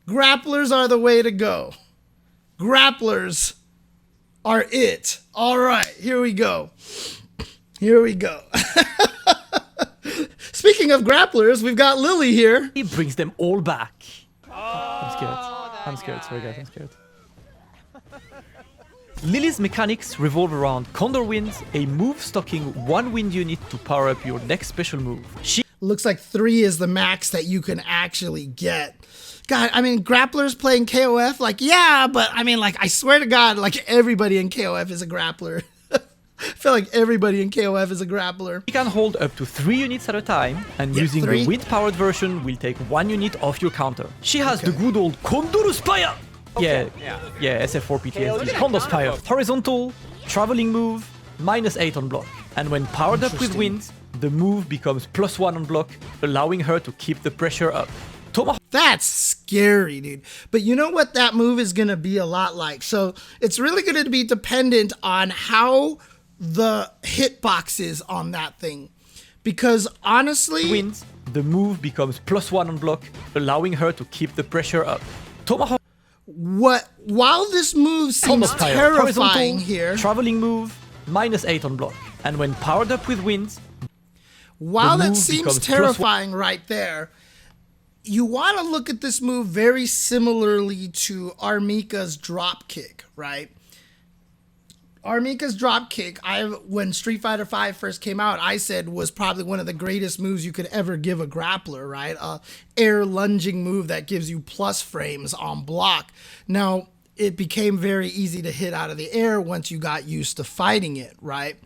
A: Grapplers are the way to go. Grapplers are it. All right, here we go. Here we go. Speaking of grapplers, we've got Lily here.
C: He brings them all back. I'm scared. I'm scared. Sorry guys, I'm scared. Lily's mechanics revolve around Condor Wind, a move stocking one wind unit to power up your next special move. She
A: looks like 3 is the max that you can actually get. God, I mean, grapplers playing KOF, like, yeah, but I mean, like, I swear to God, like, everybody in KOF is a grappler. I feel like everybody in KOF is a grappler.
C: She can hold up to 3 units at a time, and
A: Yeah,
C: using
A: 3.
C: the wind-powered version will take 1 unit off your counter. She has the good old Konduru Spire! Yeah, SF4 PTSD. Kondo Spire. Horizontal, traveling move, -8 on block. And when powered up with wind, the move becomes +1 on block, allowing her to keep the pressure up. Tomahawk.
A: That's scary, dude. But you know what that move is going to be a lot like? So it's really going to be dependent on how the hitbox is on that thing. Because honestly...
C: Wins, the move becomes +1 on block, allowing her to keep the pressure up. Tomahawk.
A: While this move seems terrifying here...
C: Traveling move, -8 on block. And when powered up with wind...
A: While that seems terrifying right there... You want to look at this move very similarly to Armika's drop kick, right? Armika's drop kick, when Street Fighter V first came out, I said was probably one of the greatest moves you could ever give a grappler, right? A air lunging move that gives you plus frames on block. Now, it became very easy to hit out of the air once you got used to fighting it, right?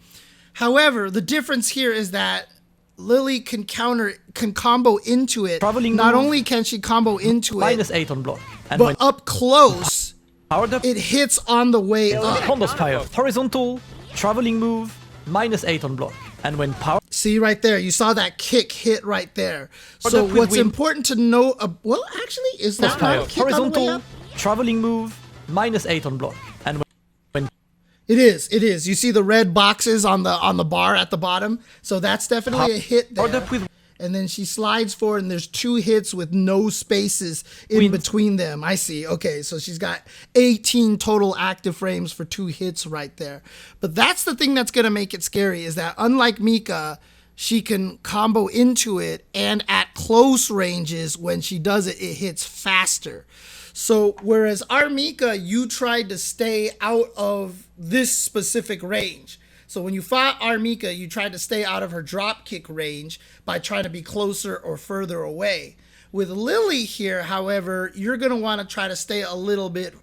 A: However, the difference here is that Lily can combo into it. Not only can she combo into it,
C: -8 on block. And
A: but up close,
C: powered up,
A: it hits on the way up.
C: Kondo Spire. Horizontal, traveling move, -8 on block. And when powered...
A: See right there, you saw that kick hit right there. So what's important to know, well, actually, is that not a kick
C: horizontal,
A: on the way up?
C: traveling move, -8 on block. And when
A: It is. You see the red boxes on the bar at the bottom? So that's definitely a hit there. And then she slides forward and there's 2 hits with no spaces in between them. I see. Okay, so she's got 18 total active frames for 2 hits right there. But that's the thing that's going to make it scary, is that unlike Mika, she can combo into it, and at close ranges, when she does it, it hits faster. So whereas Armika, you tried to stay out of this specific range. So when you fought Armika, you tried to stay out of her drop kick range by trying to be closer or further away. With Lily here, however, you're going to want to try to stay a little bit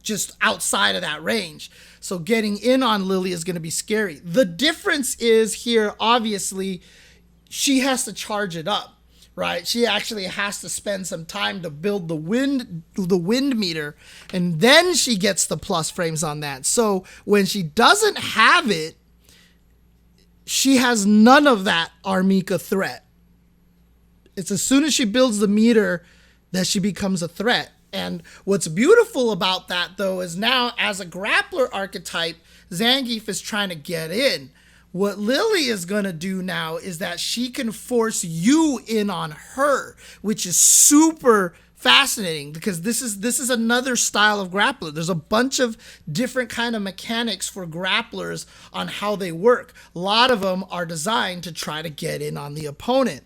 A: just outside of that range. So getting in on Lily is going to be scary. The difference is here, obviously, she has to charge it up. Right, she actually has to spend some time to build the wind meter, and then she gets the plus frames on that. So when she doesn't have it, she has none of that Armika threat. It's as soon as she builds the meter that she becomes a threat. And what's beautiful about that, though, is now as a grappler archetype, Zangief is trying to get in. What Lily is going to do now is that she can force you in on her, which is super fascinating, because this is another style of grappler. There's a bunch of different kind of mechanics for grapplers on how they work. A lot of them are designed to try to get in on the opponent.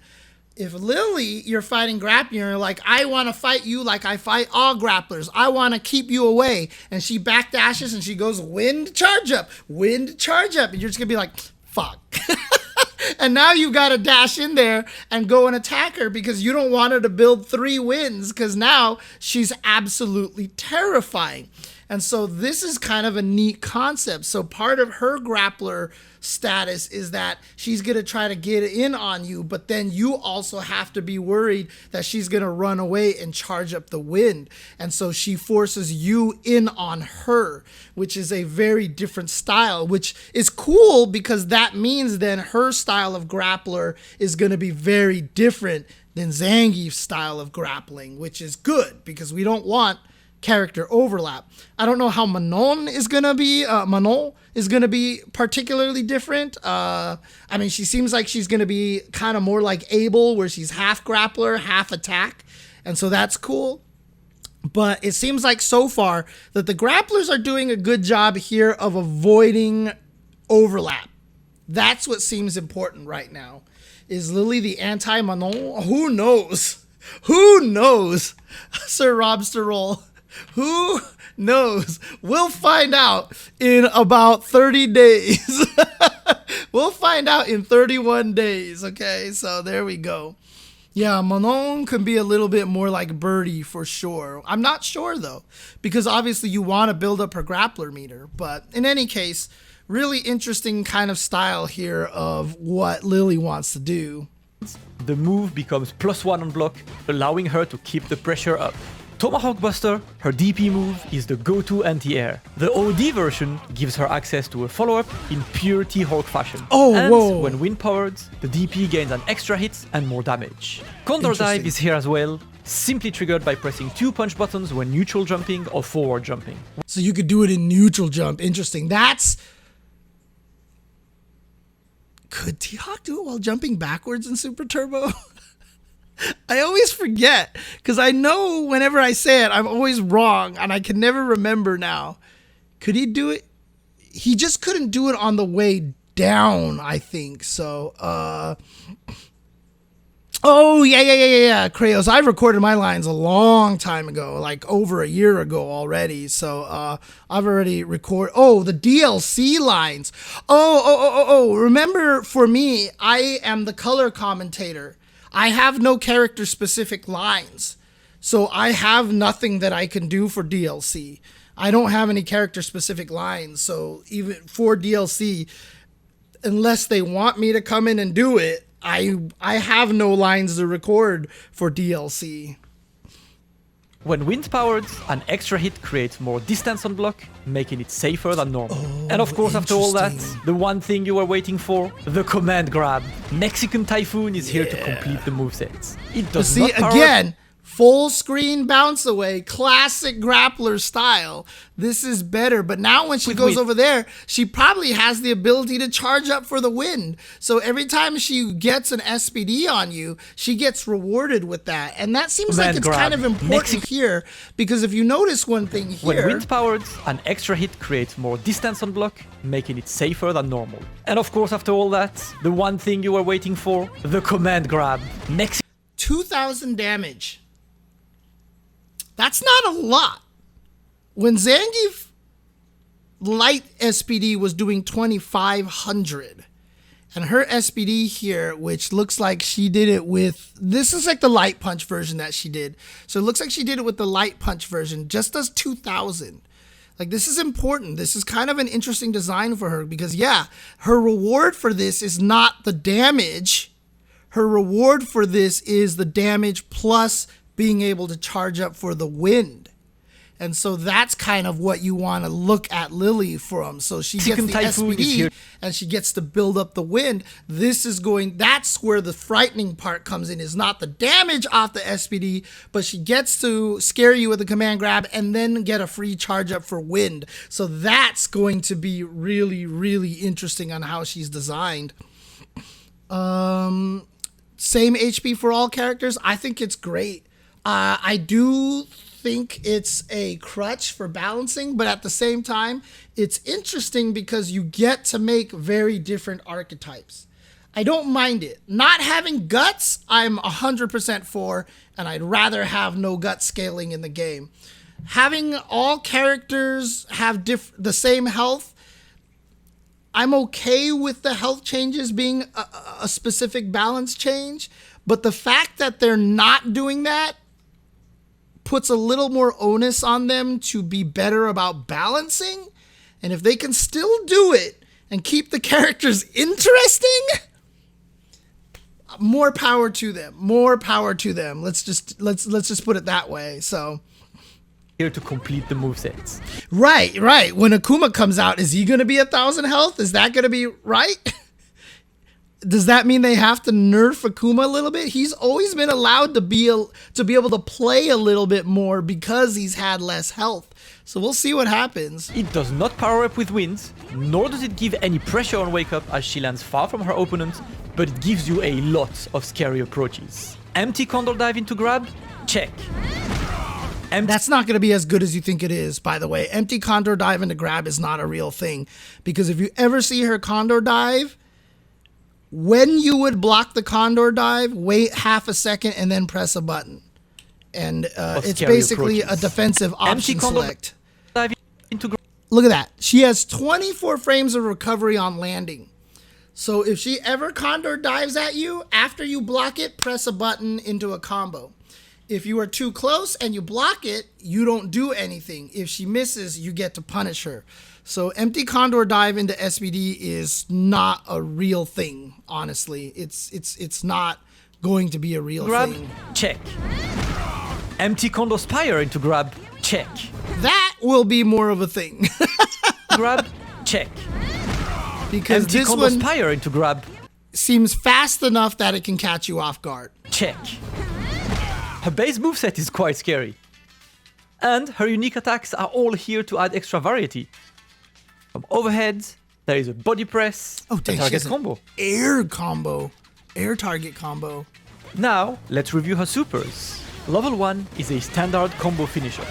A: If Lily, you're fighting grappling, you're like, I want to fight you like I fight all grapplers. I want to keep you away. And she backdashes and she goes, wind charge up, wind charge up. And you're just going to be like, fuck. And now you got to dash in there and go and attack her because you don't want her to build 3 wins, because now she's absolutely terrifying. And so this is kind of a neat concept. So part of her grappler status is that she's going to try to get in on you, but then you also have to be worried that she's going to run away and charge up the wind. And so she forces you in on her, which is a very different style, which is cool because that means then her style of grappler is going to be very different than Zangief's style of grappling, which is good because we don't want character overlap. I don't know how Manon is gonna be. Manon is gonna be particularly different. I mean, she seems like she's gonna be kind of more like Abel, where she's half grappler, half attack, and so that's cool. But it seems like so far that the grapplers are doing a good job here of avoiding overlap. That's what seems important right now. Is Lily the anti-Manon? Who knows? Who knows? Sir Robster Roll. Who knows? We'll find out in about 30 days. We'll find out in 31 days, okay? So there we go. Yeah, Manon can be a little bit more like Birdie for sure. I'm not sure, though, because obviously you want to build up her grappler meter. But in any case, really interesting kind of style here of what Lily wants to do.
C: The move becomes +1 on block, allowing her to keep the pressure up. Tomahawk Buster, her DP move, is the go-to anti-air. The OD version gives her access to a follow-up in pure T-Hawk fashion.
A: Oh,
C: and
A: whoa.
C: when wind-powered, the DP gains an extra hit and more damage. Condor Dive
A: Interesting.
C: is here as well, simply triggered by pressing 2 punch buttons when neutral jumping or forward jumping.
A: So you could do it in neutral jump. Interesting. Could T-Hawk do it while jumping backwards in Super Turbo? I always forget, because I know whenever I say it, I'm always wrong, and I can never remember now. Could he do it? He just couldn't do it on the way down, I think. So, oh, yeah. Krayos, I've recorded my lines a long time ago, like over a year ago already. So, I've already recorded. Oh, the DLC lines. Oh. Remember, for me, I am the color commentator. I have no character specific lines. So I have nothing that I can do for DLC. I don't have any character specific lines. So even for DLC, unless they want me to come in and do it, I have no lines to record for DLC.
C: When wind-powered, an extra hit creates more distance on block, making it safer than normal. And of course, after all that,
A: interesting.
C: the one thing you were waiting for, the command grab. Mexican Typhoon is here to complete the moveset. It does
A: See,
C: not power
A: again, full screen bounce away, classic grappler style. This is better. But now when she goes over there, she probably has the ability to charge up for the wind. So every time she gets an SPD on you, she gets rewarded with that. And that seems like it's kind of important here, because if you notice one thing
C: When
A: here,
C: wind-powered, an extra hit creates more distance on block, making it safer than normal. And of course, after all that, the one thing you were waiting for, the command grab.
A: 2,000 damage. That's not a lot. When Zangief light SPD was doing 2,500, and her SPD here, which looks like she did it with, this is like the light punch version that she did. So it looks like she did it with the light punch version, just does 2,000. Like, this is important. This is kind of an interesting design for her, because yeah, her reward for this is not the damage. Her reward for this is the damage plus being able to charge up for the wind. And so that's kind of what you want to look at Lily from. So she gets the SPD and she gets to build up the wind. That's where the frightening part comes in, is not the damage off the SPD, but she gets to scare you with a command grab and then get a free charge up for wind. So that's going to be really, really interesting on how she's designed. Same HP for all characters. I think it's great. I do think it's a crutch for balancing, but at the same time, it's interesting because you get to make very different archetypes. I don't mind it. Not having guts, I'm 100% for, and I'd rather have no gut scaling in the game. Having all characters have the same health, I'm okay with the health changes being a specific balance change, but the fact that they're not doing that puts a little more onus on them to be better about balancing. And if they can still do it and keep the characters interesting, more power to them. More power to them. Let's just put it that way. So
C: here to complete the movesets.
A: Right. When Akuma comes out, is he going to be 1,000 health? Is that going to be right? Does that mean they have to nerf Akuma a little bit? He's always been allowed to be able to play a little bit more because he's had less health. So we'll see what happens.
C: It does not power up with wind, nor does it give any pressure on Wake Up as she lands far from her opponent, but it gives you a lot of scary approaches. Empty Condor Dive into grab? Check.
A: That's not going to be as good as you think it is, by the way. Empty Condor Dive into grab is not a real thing, because if you ever see her Condor Dive, when you would block the Condor Dive, wait half a second and then press a button. And it's basically a defensive option select. Look at that. She has 24 frames of recovery on landing. So if she ever Condor dives at you, after you block it, press a button into a combo. If you are too close and you block it, you don't do anything. If she misses, you get to punish her. So empty condor dive into SBD is not a real thing, honestly. It's not going to be a real
C: Grab,
A: thing.
C: check. Empty condor spire into grab, check.
A: That will be more of a thing.
C: Grab, check.
A: Because
C: Empty
A: this
C: condor
A: one
C: spire into grab,
A: seems fast enough that it can catch you off guard.
C: check. Her base moveset is quite scary. And her unique attacks are all here to add extra variety. From overhead, there is a body press,
A: Oh,
C: a
A: dang, she
C: target
A: has an
C: combo.
A: air combo. Air target combo.
C: Now, let's review her supers. Level 1 is a standard combo finisher.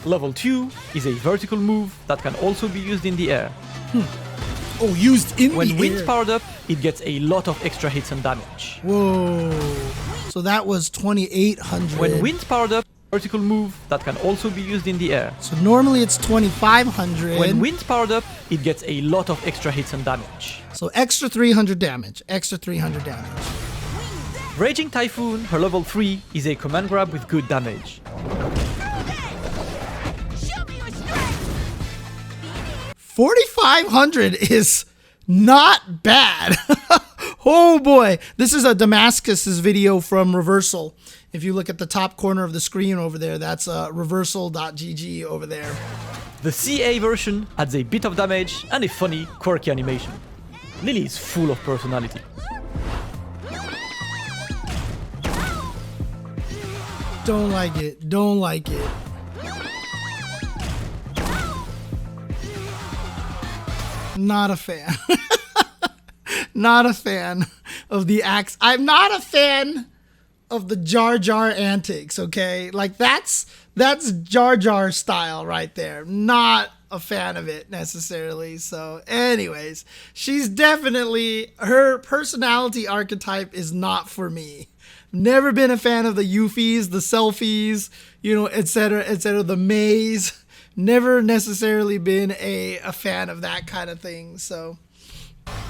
C: Level 2 is a vertical move that can also be used in the air.
A: Oh, used in
C: When
A: the
C: wind's
A: air.
C: powered up, it gets a lot of extra hits and damage.
A: Whoa. So that was 2,800.
C: When wind's powered up, vertical move that can also be used in the air.
A: So normally it's 2,500.
C: When wind's powered up, it gets a lot of extra hits and damage.
A: So extra 300 damage. Extra 300 damage.
C: Raging Typhoon, her level 3, is a command grab with good damage.
A: 4,500 is not bad. Oh boy. This is a Damascus's video from Reversal. If you look at the top corner of the screen over there, that's ReversalGG over there.
C: The CA version adds a bit of damage and a funny, quirky animation. Lily is full of personality.
A: Don't like it. Don't like it. Not a fan. Not a fan of the axe. I'm not a fan of the Jar Jar antics, okay? Like that's Jar Jar style right there. Not a fan of it necessarily. So anyways, she's definitely, her personality archetype is not for me. Never been a fan of the Eufys, the selfies, you know, etc., etc., the maze. Never necessarily been a fan of that kind of thing. So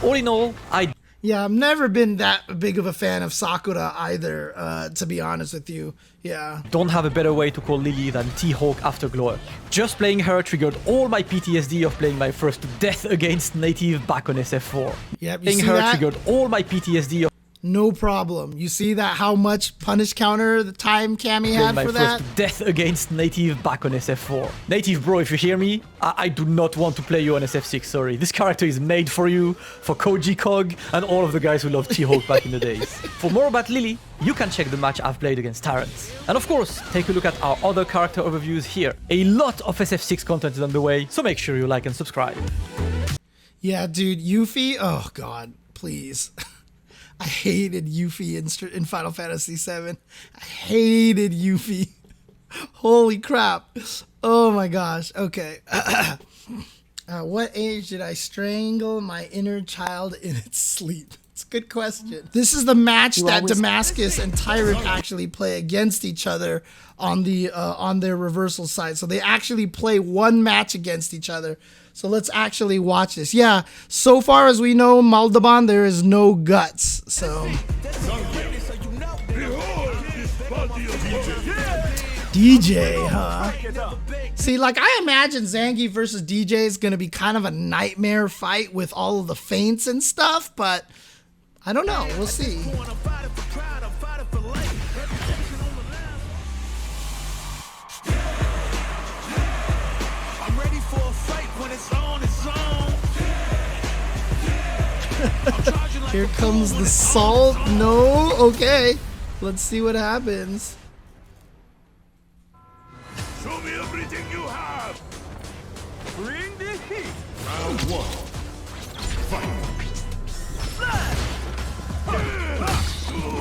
C: All in all, I
A: yeah, I've never been that big of a fan of Sakura either, to be honest with you. Yeah.
C: don't have a better way to call Lily than T-Hawk Afterglow Up. Just playing her triggered all my PTSD of playing my first death against native back on SF4.
A: Yep, you
C: Playing
A: see
C: her
A: that?
C: triggered all my PTSD of
A: No problem. You see that how much punish counter the time Cammy
C: playing
A: had
C: my
A: for that?
C: first death against native back on SF4. Native bro, if you hear me, I do not want to play you on SF6, sorry. This character is made for you, for Koji Cog, and all of the guys who loved T-Hawk back in the days. For more about Lily, you can check the match I've played against Tyrant. And of course, take a look at our other character overviews here. A lot of SF6 content is on the way, so make sure you like and subscribe.
A: Yeah, dude, Yuffie. Oh god, please. I hated Yuffie in Final Fantasy VII. I hated Yuffie. Holy crap. Oh my gosh. Okay. What age did I strangle my inner child in its sleep? It's a good question. This is the match that Damascus and Tyrant actually play against each other on the on their reversal side. So they actually play one match against each other. So let's actually watch this. Yeah, so far as we know, Maldaban, there is no guts. So DJ, huh? See, like I imagine Zangief versus DJ is gonna be kind of a nightmare fight with all of the feints and stuff, but I don't know. We'll see. Here comes the salt. No, okay. Let's see what happens.
D: Show me everything you have. Bring the heat. Round one.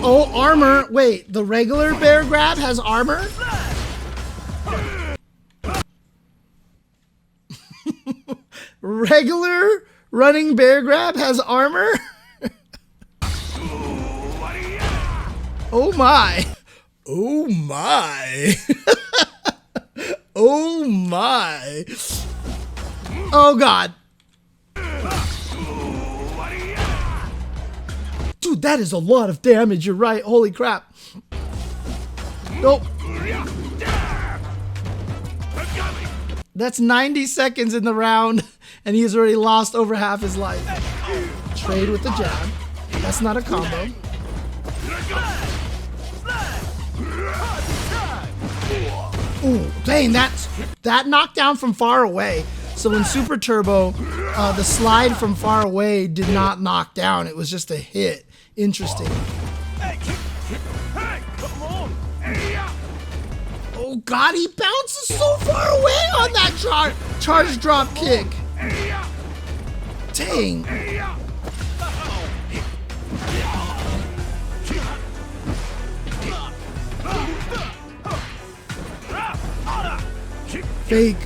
A: Oh, armor. Wait, the regular bear grab has armor? Regular running bear grab has armor? Oh my. Oh my. Oh my. Oh god. Dude, that is a lot of damage. You're right. Holy crap. Nope. That's 90 seconds in the round, and he has already lost over half his life. Trade with the jab. That's not a combo. Ooh, dang, that knockdown from far away. So in Super Turbo, the slide from far away did not knock down. It was just a hit. Interesting. Oh God, he bounces so far away on that charge drop kick. Dang. Fake.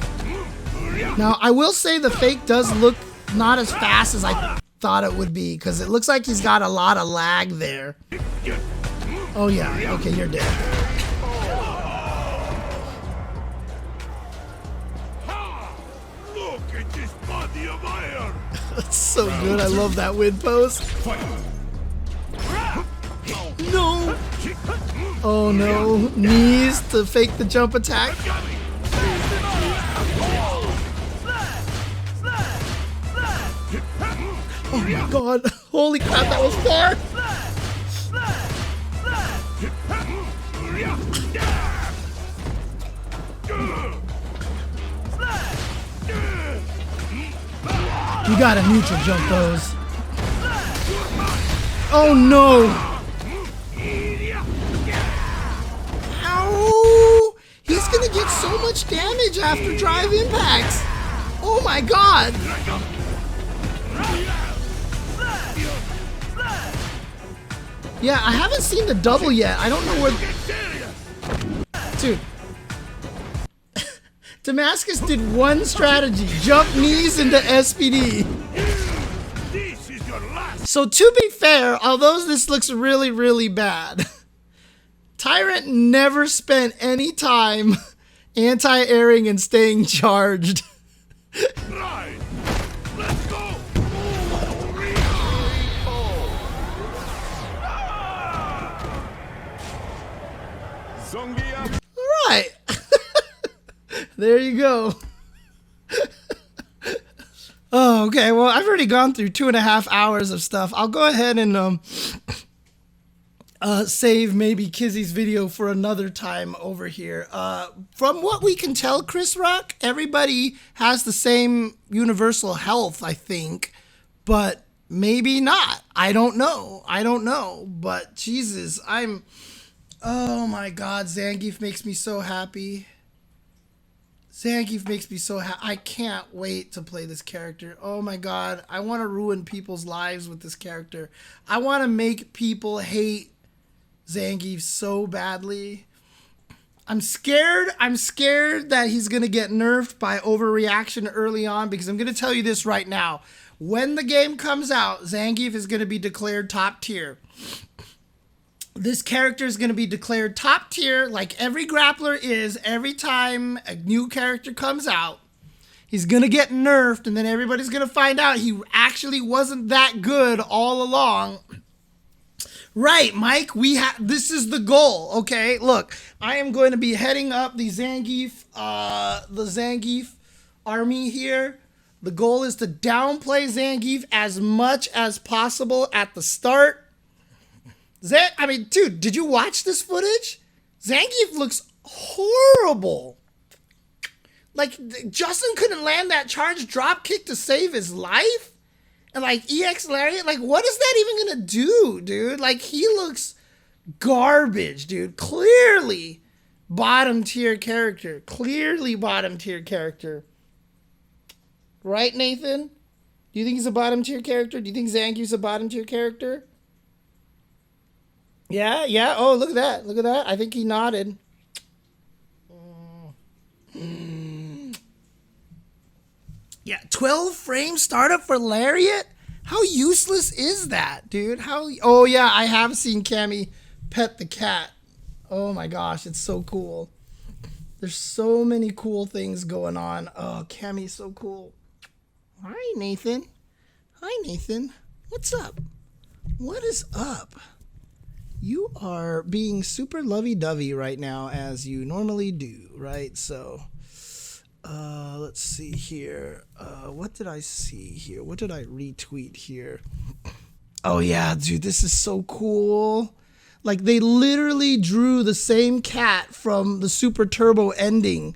A: Now, I will say the fake does look not as fast as I thought it would be, because it looks like he's got a lot of lag there. Oh yeah, okay, you're dead.
D: Look at this body of iron.
A: That's so good, I love that wind pose. No! Oh no, knees to fake the jump attack. Oh my God, holy crap, that was far! You gotta neutral jump those. Oh no! Ow! He's gonna get so much damage after drive impacts! Oh my God! Yeah, I haven't seen the double yet. I don't know where... Dude. Damascus did one strategy. Jump knees into SPD. So to be fair, although this looks really, really bad, Tyrant never spent any time anti-airing and staying charged.
D: Right. Let's go. Zangief.
A: All right. There you go. Oh, okay. Well, I've already gone through 2.5 hours of stuff. I'll go ahead and save maybe Kizzy's video for another time over here. From what we can tell, Chris Rock, everybody has the same universal health, I think, but maybe not. I don't know. But Jesus, oh my God, Zangief makes me so happy. Zangief makes me so happy. I can't wait to play this character. Oh my God, I want to ruin people's lives with this character. I want to make people hate Zangief so badly. I'm scared that he's going to get nerfed by overreaction early on, because I'm going to tell you this right now. When the game comes out, Zangief is going to be declared top tier. This character is going to be declared top tier like every grappler is every time a new character comes out. He's going to get nerfed, and then everybody's going to find out he actually wasn't that good all along. Right, Mike, this is the goal, okay? Look, I am going to be heading up the Zangief army here. The goal is to downplay Zangief as much as possible at the start. I mean, dude, did you watch this footage? Zangief looks horrible. Like, Justin couldn't land that charge drop kick to save his life? And, like, EX Lariat? Like, what is that even gonna do, dude? Like, he looks garbage, dude. Clearly bottom tier character. Clearly bottom tier character. Right, Nathan? Do you think he's a bottom tier character? Do you think Zangief's a bottom tier character? Yeah. Oh, look at that. Look at that. I think he nodded. Yeah, 12 frame startup for Lariat? How useless is that, dude? Oh, yeah, I have seen Cammy pet the cat. Oh, my gosh, it's so cool. There's so many cool things going on. Oh, Cammy's so cool. Hi, Nathan. What's up? What is up? You are being super lovey-dovey right now, as you normally do, right? So, Let's see here. What did I see here? What did I retweet here? Oh yeah, dude, this is so cool. Like they literally drew the same cat from the Super Turbo ending.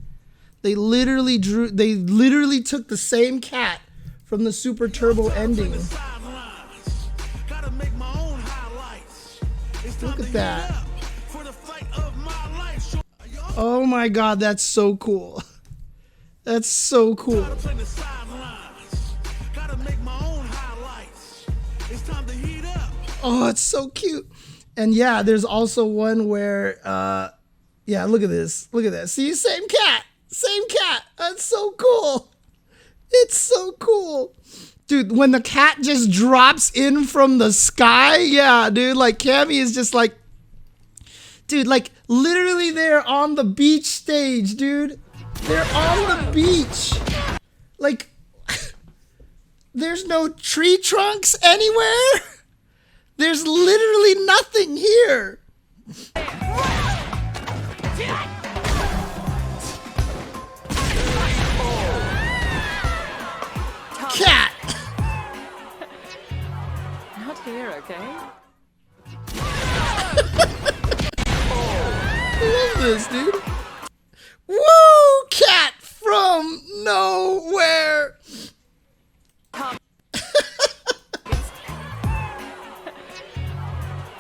A: They literally took the same cat from the Super Turbo ending. Look at that. Oh my god, that's so cool. That's so cool. Oh, it's so cute. And yeah, there's also one where, yeah, look at this. Look at that. See, same cat. Same cat. That's so cool. It's so cool. Dude, when the cat just drops in from the sky, yeah, dude, like Cammy is just like, dude, like literally they're on the beach stage, dude. They're on the beach. Like, there's no tree trunks anywhere. There's literally nothing here. Cat.
F: Not here, okay?
A: I love this, dude. Woo! Cat from nowhere.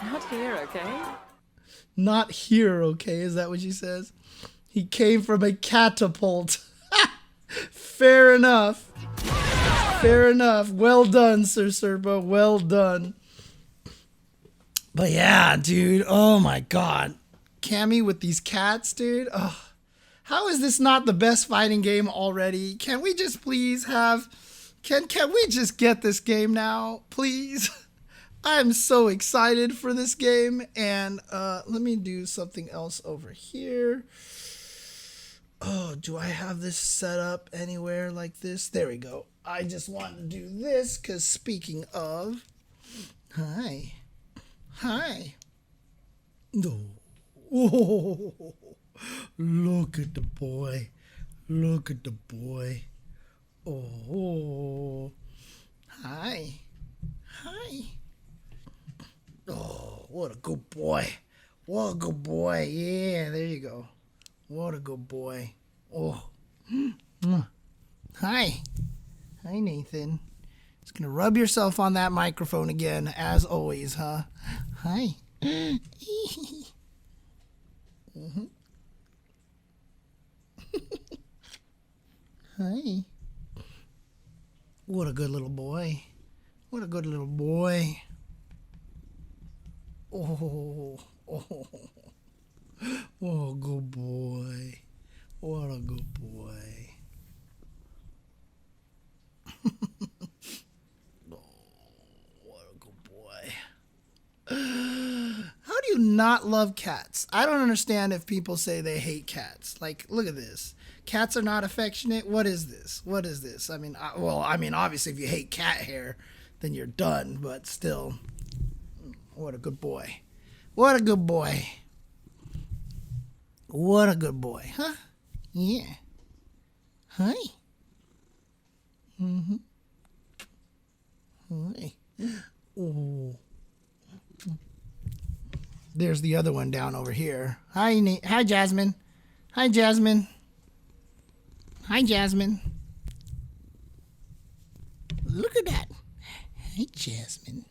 F: Not here, okay?
A: Not here, okay? Is that what she says? He came from a catapult. Fair enough. Fair enough. Well done, Sir Serpo. Well done. But yeah, dude. Oh my god. Cammy with these cats, dude. Oh, how is this not the best fighting game already? Can we just please have... Can we just get this game now, please? I'm so excited for this game. And let me do something else over here. Oh, do I have this set up anywhere like this? There we go. I just wanted to do this because speaking of... Hi. Hi. No. Oh, look at the boy. Look at the boy. Oh. Hi. Hi. Oh, what a good boy. What a good boy. Yeah, there you go. What a good boy. Oh. Hi. Hi, Nathan. Just gonna rub yourself on that microphone again, as always, huh? Hi. Mm-hmm. Hi. What a good little boy. What a good little boy. Oh. Oh. Oh, good boy. What a good boy. Oh, what a good boy. How do you not love cats? I don't understand if people say they hate cats. Like, look at this. Cats are not affectionate. What is this? What is this? I mean, obviously, if you hate cat hair, then you're done. But still, what a good boy. What a good boy. What a good boy, huh? Yeah. Hi. Mm-hmm. Hi. Oh. There's the other one down over here. Hi, Hi, Jasmine. Hi, Jasmine. Hi, Jasmine. Look at that. Hi, Jasmine.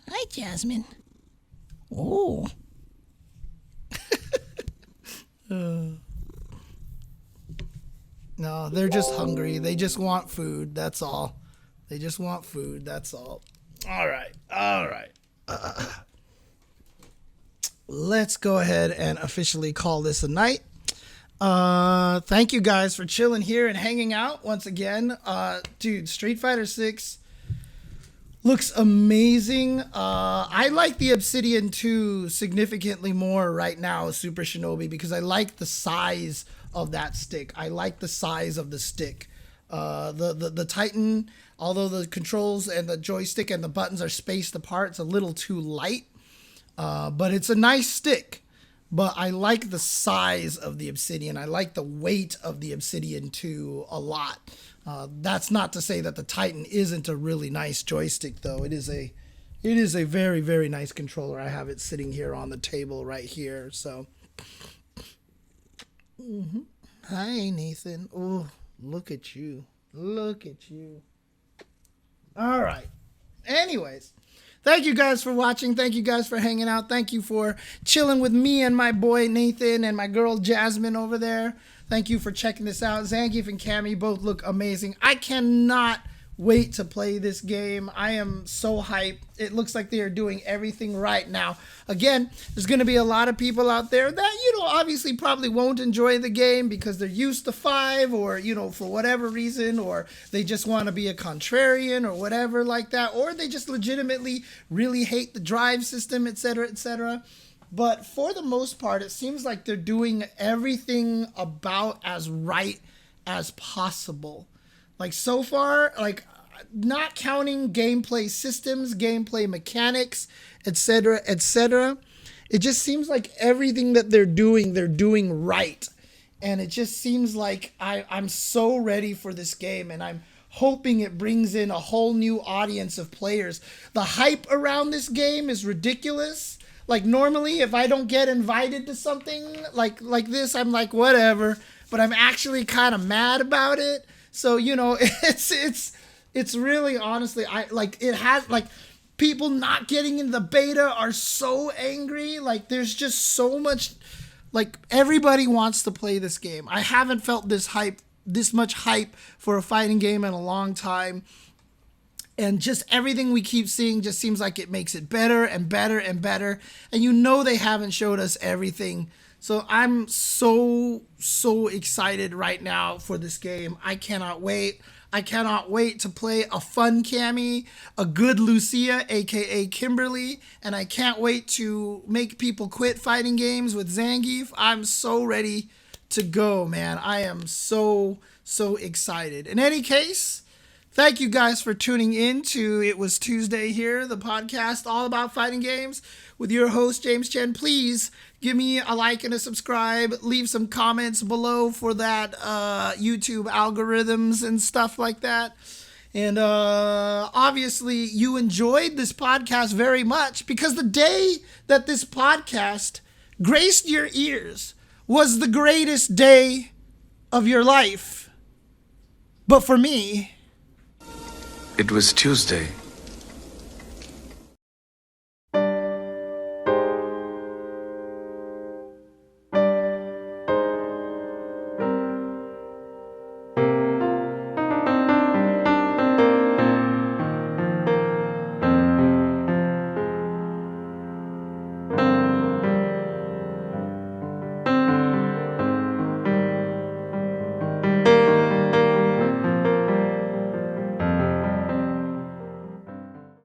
A: Hi, Jasmine. Oh. No, they're just hungry. They just want food. That's all. They just want food. That's all. All right. All right. Let's go ahead and officially call this a night. Thank you guys for chilling here and hanging out once again. Dude, Street Fighter 6 looks amazing. I like the Obsidian 2 significantly more right now, Super Shinobi, because I like the size of that stick. I like the size of the stick. The Titan, although the controls and the joystick and the buttons are spaced apart, it's a little too light. But it's a nice stick. but I like the size of the obsidian. I like the weight of the obsidian too a lot. That's not to say that the Titan isn't a really nice joystick, though. It is a very, very nice controller. I have it sitting here on the table right here. So, Hi, Nathan. Oh, look at you. Look at you. All right. Anyways, thank you guys for watching. Thank you guys for hanging out. Thank you for chilling with me and my boy Nathan and my girl Jasmine over there. Thank you for checking this out. Zangief and Cammy both look amazing. I cannot wait to play this game. I am so hyped. It looks like they are doing everything right now. Again, there's going to be a lot of people out there that, obviously probably won't enjoy the game because they're used to 5 or, for whatever reason, or they just want to be a contrarian or whatever like that, or they just legitimately really hate the drive system, etc., etc. But for the most part, it seems like they're doing everything about as right as possible. Like so far, like not counting gameplay systems, gameplay mechanics, etc., etc. It just seems like everything that they're doing right. And it just seems like I'm so ready for this game, and I'm hoping it brings in a whole new audience of players. The hype around this game is ridiculous. Like normally, if I don't get invited to something like this, I'm like, whatever. But I'm actually kind of mad about it. So, it's really, honestly, people not getting in the beta are so angry. Like, there's just so much, like, everybody wants to play this game. I haven't felt this much hype for a fighting game in a long time. And just everything we keep seeing just seems like it makes it better and better and better. And they haven't showed us everything. So I'm so excited right now for this game. I cannot wait. I cannot wait to play a fun Cammy, a good Lucia, aka Kimberly, and I can't wait to make people quit fighting games with Zangief. I'm so ready to go, man. I am so excited. In any case, thank you guys for tuning in to It Was Tuesday here, the podcast all about fighting games with your host, James Chen. Please give me a like and a subscribe. Leave some comments below for that YouTube algorithms and stuff like that. And obviously you enjoyed this podcast very much, because the day that this podcast graced your ears was the greatest day of your life. But for me,
G: it was Tuesday.